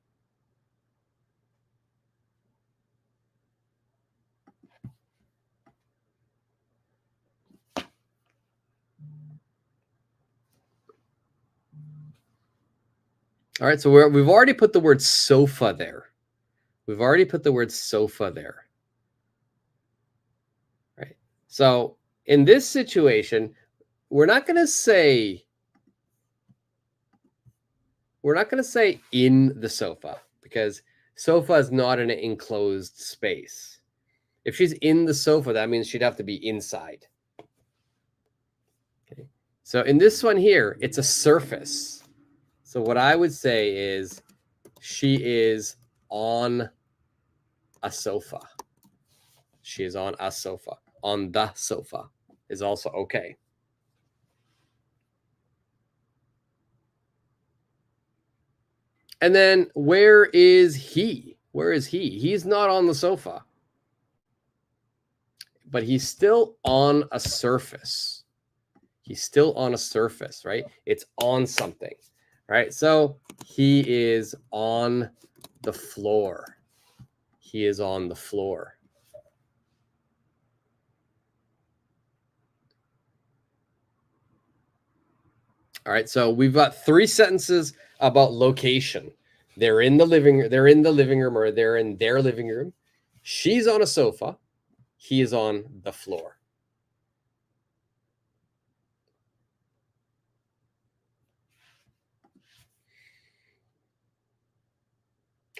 All right, so we've already put the word sofa there. We've already put the word sofa there. Right. So in this situation, we're not going to say in the sofa, because sofa is not an enclosed space. If she's in the sofa, that means she'd have to be inside. Okay. So in this one here, it's a surface. So what I would say is she is on a sofa. She is on a sofa. On the sofa is also okay. And then where is he? Where is he? He's not on the sofa, but he's still on a surface. He's still on a surface, right? It's on something, right? So he is on the floor. He is on the floor. All right, so we've got 3 sentences about location. They're in the living room, or they're in their living room. She's on a sofa. He is on the floor.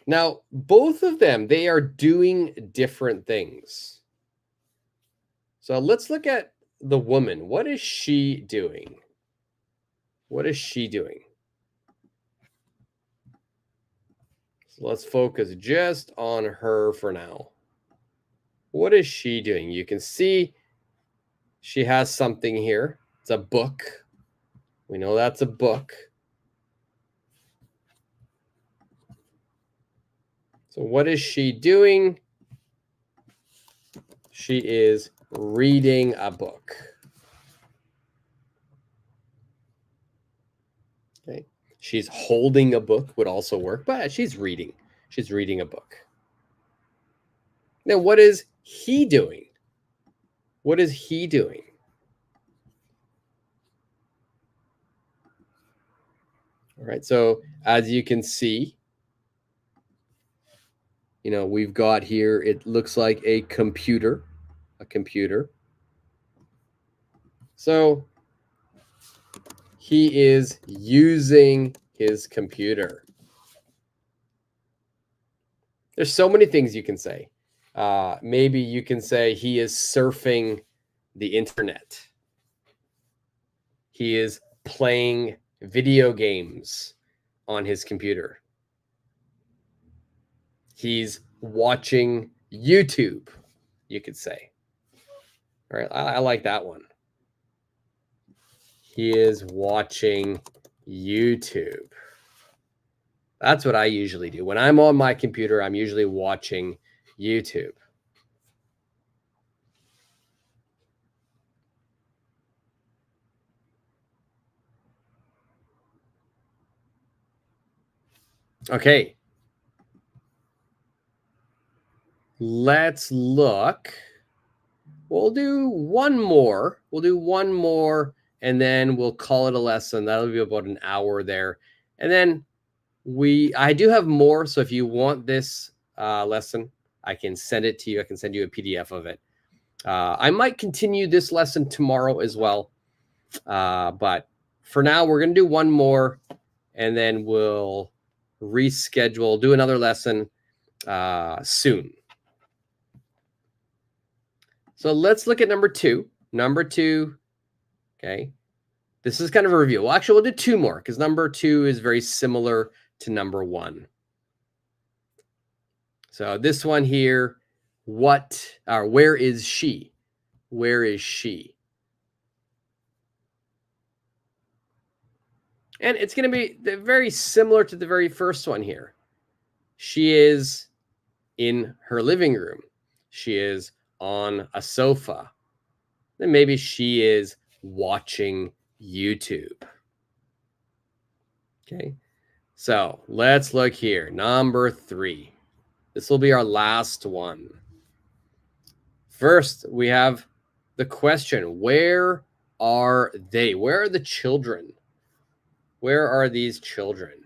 Now, both of them, they are doing different things. So let's look at the woman. What is she doing? What is she doing? So let's focus just on her for now. What is she doing? You can see she has something here. It's a book. We know that's a book. So what is she doing? She is reading a book. Okay. She's holding a book would also work, but she's reading. She's reading a book. Now, what is he doing? What is he doing? All right. So as you can see, we've got here, it looks like a computer. So he is using his computer. There's so many things you can say. Maybe you can say he is surfing the internet. He is playing video games on his computer. He's watching YouTube, you could say. All right, I like that one. He is watching YouTube. That's what I usually do. When I'm on my computer, I'm usually watching YouTube. Okay. Let's look. We'll do one more. We'll do one more, and then we'll call it a lesson. That'll be about an hour there. And then I do have more. So if you want this lesson, I can send it to you. I can send you a PDF of it. I might continue this lesson tomorrow as well. But for now, we're going to do one more, and then we'll reschedule, do another lesson soon. So let's look at number 2. Number 2, okay. This is kind of a review. Well, actually, we'll do 2 more because number 2 is very similar to number 1. So this one here, where is she? Where is she? And it's going to be very similar to the very first one here. She is in her living room. She is on a sofa. Then maybe she is watching YouTube. Okay, so let's look here. Number 3. This will be our last one. First, we have the question, where are they? Where are the children? Where are these children?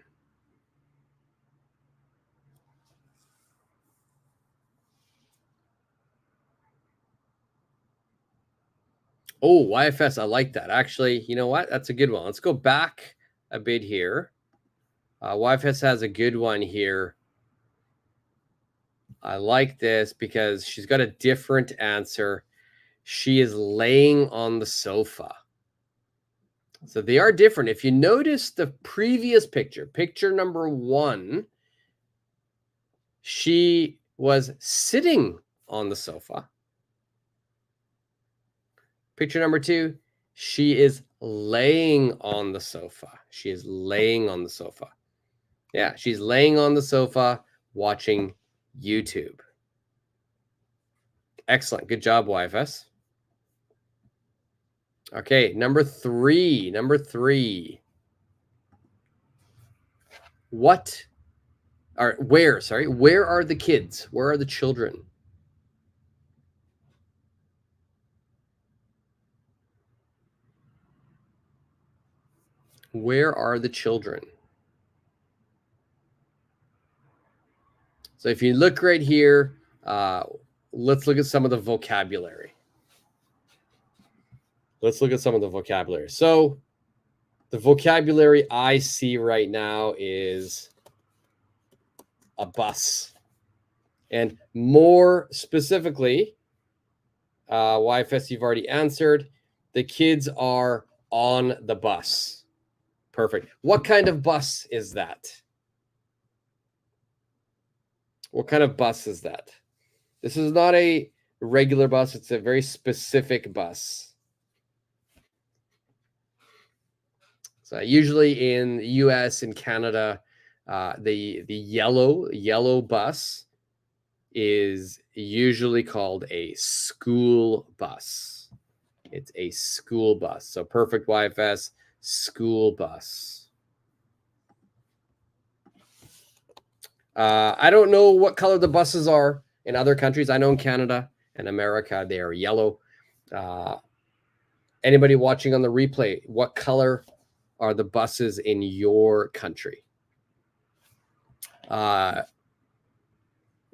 Oh, YFS, I like that. Actually, you know what? That's a good one. Let's go back a bit here. YFS has a good one here. I like this because she's got a different answer. She is laying on the sofa. So they are different. If you notice the previous picture, picture number 1, she was sitting on the sofa. Picture number 2, she is laying on the sofa. She is laying on the sofa. Yeah, she's laying on the sofa watching YouTube. Excellent. Good job, YFS. Okay, number 3. Number 3. Where are the kids? Where are the children? Where are the children? So if you look right here, let's look at some of the vocabulary. So the vocabulary I see right now is a bus. And more specifically, YFS, you've already answered. The kids are on the bus. Perfect. What kind of bus is that? What kind of bus is that? This is not a regular bus. It's a very specific bus. So usually in the US and Canada, the yellow bus is usually called a school bus. It's a school bus. So perfect, YFS, school bus. I don't know what color the buses are in other countries. I know in Canada and America, they are yellow. Anybody watching on the replay, what color are the buses in your country?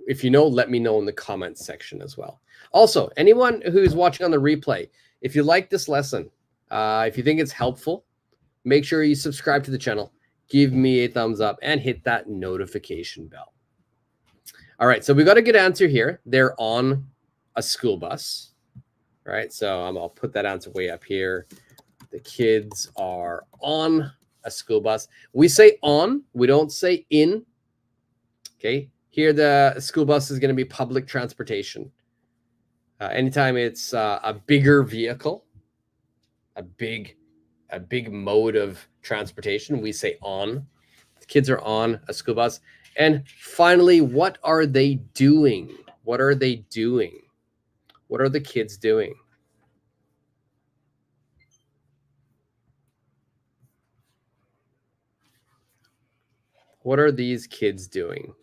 If you know, let me know in the comments section as well. Also, anyone who's watching on the replay, if you like this lesson, if you think it's helpful, make sure you subscribe to the channel, give me a thumbs up, and hit that notification bell. All right, so we got a good answer here. They're on a school bus, right? So I'll put that answer way up here. The kids are on a school bus. We say on, we don't say in. Okay, here the school bus is going to be public transportation. Anytime it's a bigger vehicle, a big mode of transportation, we say on. The kids are on a school bus. And finally, what are they doing? What are they doing? What are the kids doing? What are these kids doing?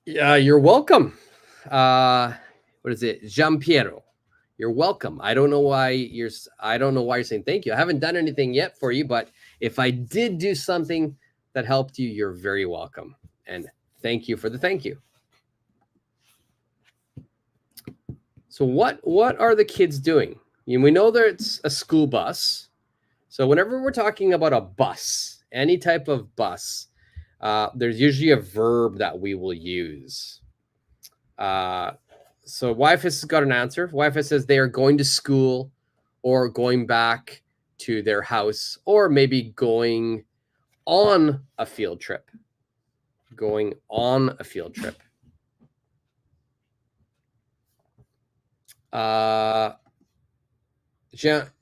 Yeah, you're welcome. What is it? Giampiero. You're welcome. I don't know why you're saying thank you. I haven't done anything yet for you, but if I did do something that helped you, you're very welcome. And thank you for the thank you. So what are the kids doing? We know that it's a school bus. So whenever we're talking about a bus, any type of bus, there's usually a verb that we will use. So YFS has got an answer. YFS says they are going to school or going back to their house or maybe going on a field trip. Going on a field trip.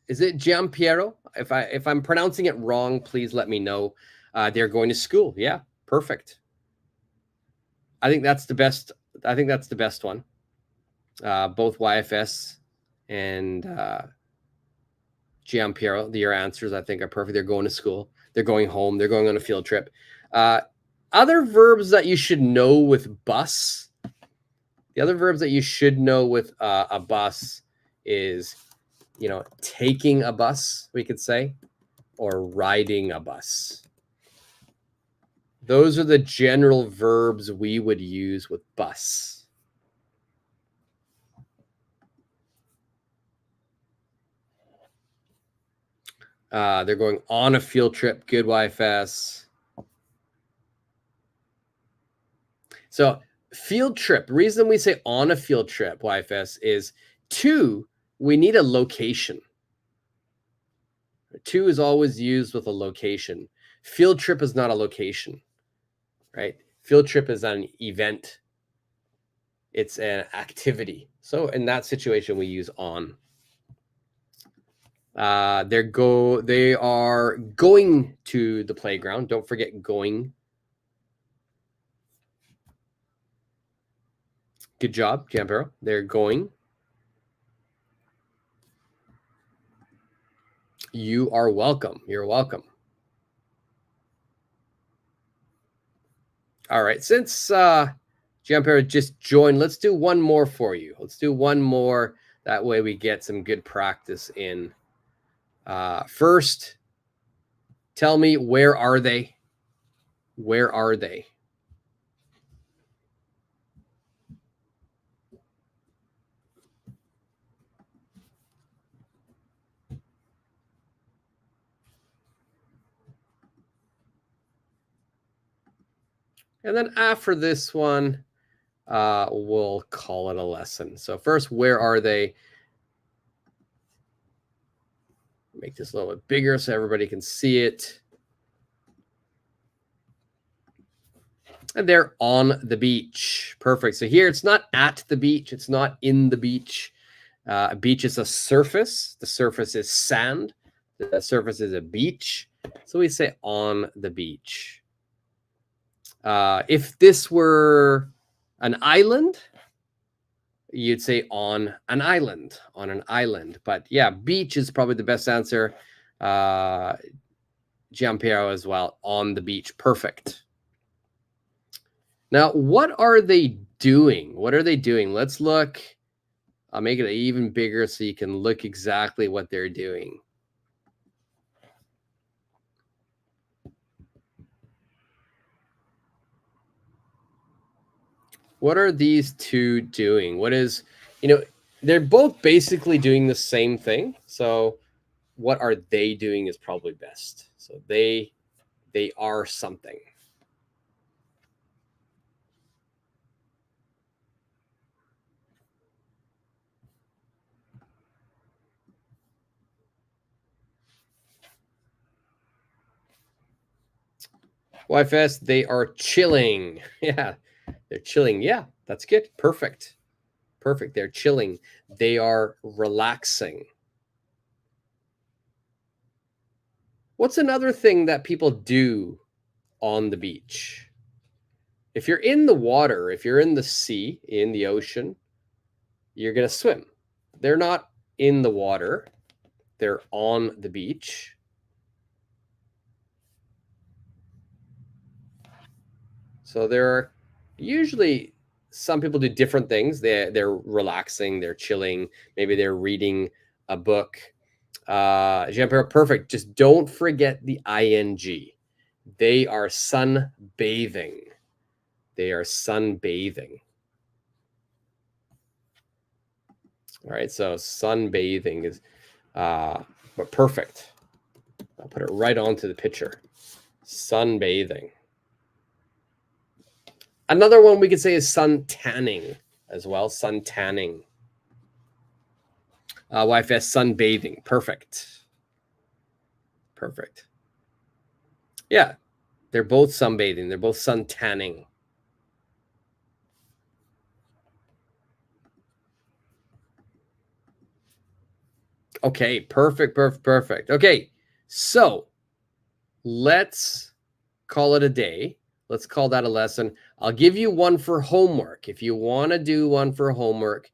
Is it Giampiero? If I'm pronouncing it wrong, please let me know. They're going to school. Yeah, perfect. I think that's the best. I think that's the best one. Both YFS and Giampiero, your answers I think are perfect. They're going to school. They're going home. They're going on a field trip. Other verbs that you should know with bus. The other verbs that you should know with a bus is, taking a bus, we could say, or riding a bus. Those are the general verbs we would use with bus. They're going on a field trip. Good YFS. So field trip, the reason we say on a field trip, YFS, is we need a location. To is always used with a location. Field trip is not a location, right? Field trip is an event. It's an activity. So in that situation, we use on. They are going to the playground. Don't forget going. Good job, Giampiero. They're going. You are welcome. You're welcome. All right. Since Giampiero just joined, let's do one more for you. Let's do one more. That way we get some good practice in. First, tell me, where are they? Where are they? And then after this one, we'll call it a lesson. So first, where are they? Make this a little bit bigger so everybody can see it. And they're on the beach. Perfect. So here it's not at the beach. It's not in the beach. A beach is a surface. The surface is sand. The surface is a beach. So we say on the beach. If this were an island, you'd say on an island. On an island. But yeah, beach is probably the best answer. Giampiero as well. On the beach. Perfect. Now, what are they doing? What are they doing? Let's look. I'll make it even bigger so you can look exactly what they're doing. What are these two doing? What is, they're both basically doing the same thing. So what are they doing is probably best. So they are something. YFS, they are chilling. Yeah, they're chilling. Yeah, that's good. Perfect. Perfect. They're chilling. They are relaxing. What's another thing that people do on the beach? If you're in the water, if you're in the sea, in the ocean, you're going to swim. They're not in the water. They're on the beach. So there are usually some people do different things. They're relaxing, they're chilling, maybe they're reading a book. Jean-Pierre, perfect. Just don't forget the ing. They are sunbathing. They are sunbathing. All right, so sunbathing is but perfect. I'll put it right onto the picture. Sunbathing. Another one we could say is sun tanning as well. Sun tanning. YFS sunbathing. Perfect. Perfect. Yeah, they're both sunbathing. They're both sun tanning. Okay, perfect, perfect, perfect. Okay, so let's call it a day. Let's call that a lesson. I'll give you one for homework. If you want to do one for homework,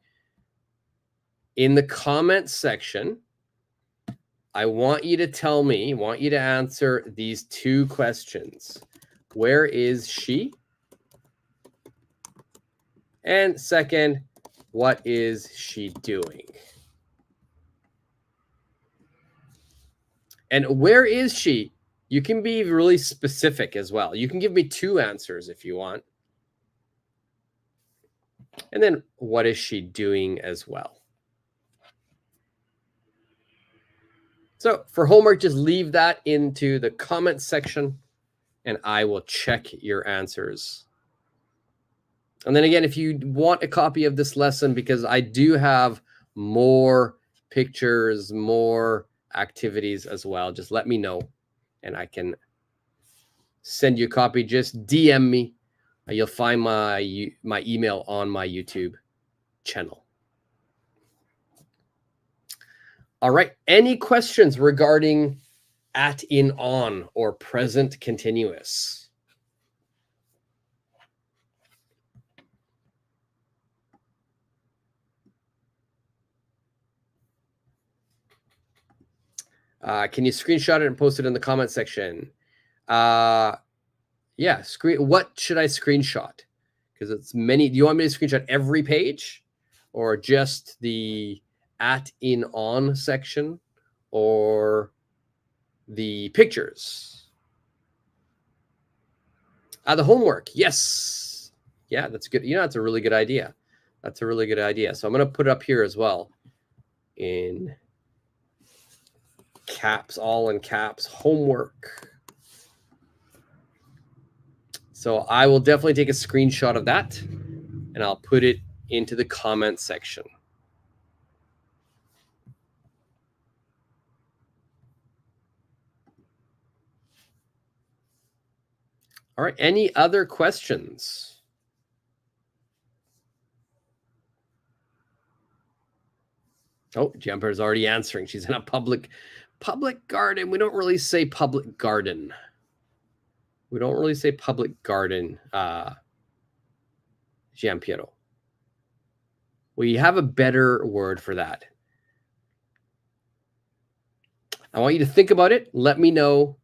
in the comments section, I want you to tell me, I want you to answer these two questions. Where is she? And second, what is she doing? And where is she? You can be really specific as well. You can give me two answers if you want. And then what is she doing as well? So for homework, just leave that into the comment section and I will check your answers. And then again, if you want a copy of this lesson, because I do have more pictures, more activities as well, just let me know and I can send you a copy. Just DM me. You'll find my email on my YouTube channel. All right. Any questions regarding at, in, on, or present continuous? Can you screenshot it and post it in the comment section? Yeah. What should I screenshot? Because it's many. Do you want me to screenshot every page, or just the at, in, on section, or the pictures? The homework. Yes. Yeah, that's good. You know, that's a really good idea. That's a really good idea. So I'm going to put it up here as well in caps, all in caps, homework. So I will definitely take a screenshot of that and I'll put it into the comment section. All right. Any other questions? Oh, Jumper's already answering. She's in a public garden. We don't really say public garden. We don't really say public garden, Giampiero. We have a better word for that. I want you to think about it. Let me know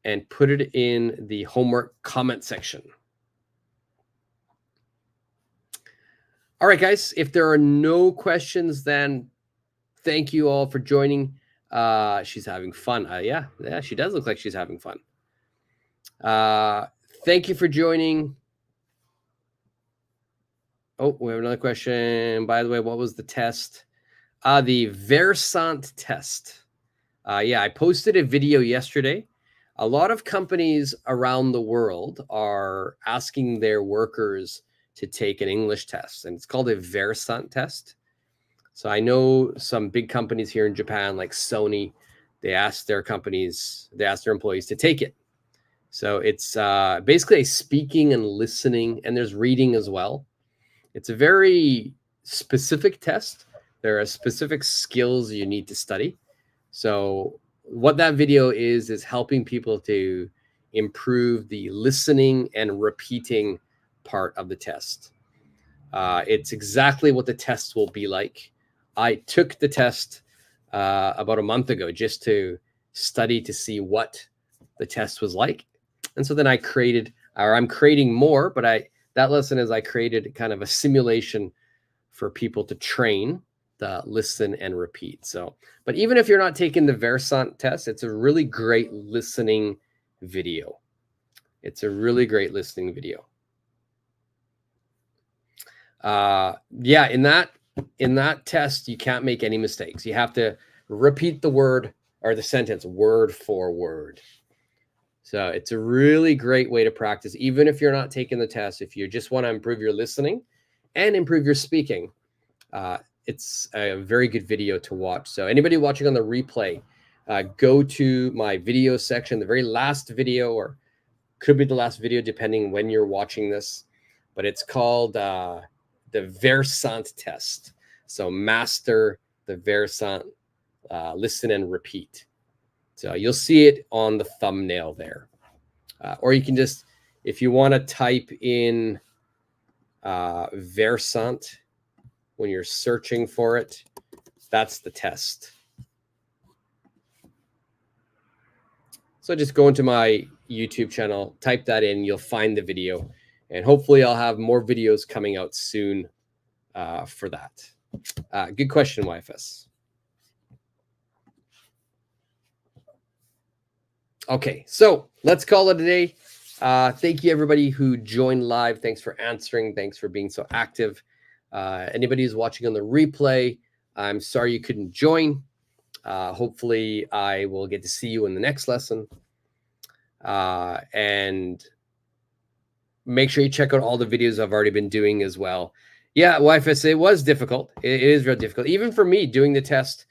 and put it in the homework comment section. All right, guys. If there are no questions, then thank you all for joining. She's having fun. Yeah, she does look like she's having fun. Thank you for joining. Oh, we have another question. By the way, what was the test? The Versant test. Yeah, I posted a video yesterday. A lot of companies around the world are asking their workers to take an English test, and it's called a Versant test. So I know some big companies here in Japan, like Sony, they ask their employees to take it. So it's basically a speaking and listening, and there's reading as well. It's a very specific test. There are specific skills you need to study. So what that video is helping people to improve the listening and repeating part of the test. It's exactly what the test will be like. I took the test about a month ago just to study to see what the test was like. And so then I'm creating more, but that lesson is I created kind of a simulation for people to train the listen and repeat. So, but even if you're not taking the Versant test, it's a really great listening video. It's a really great listening video. Yeah, in that test, you can't make any mistakes. You have to repeat the word or the sentence word for word. So it's a really great way to practice, even if you're not taking the test. If you just want to improve your listening and improve your speaking, it's a very good video to watch. So anybody watching on the replay, go to my video section, the very last video, or could be the last video depending when you're watching this, but it's called the Versant test. So master the Versant listen and repeat. So you'll see it on the thumbnail there. Or you can just, if you want to type in Versant when you're searching for it, that's the test. So just go into my YouTube channel, type that in, you'll find the video. And hopefully I'll have more videos coming out soon for that. Good question, YFS. Okay, so let's call it a day. Thank you, everybody who joined live. Thanks for answering. Thanks for being so active. Anybody who's watching on the replay, I'm sorry you couldn't join. Hopefully, I will get to see you in the next lesson. And make sure you check out all the videos I've already been doing as well. Yeah, YFS, it was difficult. It is real difficult. Even for me doing the test,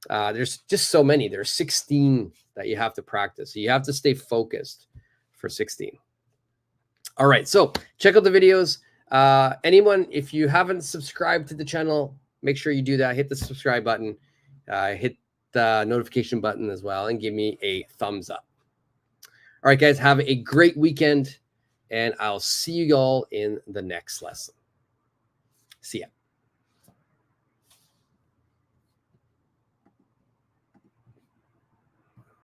there's just so many. There's 16 that you have to practice. So you have to stay focused for 16. All right, so check out the videos. Anyone, if you haven't subscribed to the channel, make sure you do that. Hit the subscribe button, hit the notification button as well, and give me a thumbs up. All right, guys, have a great weekend, and I'll see you all in the next lesson. See ya.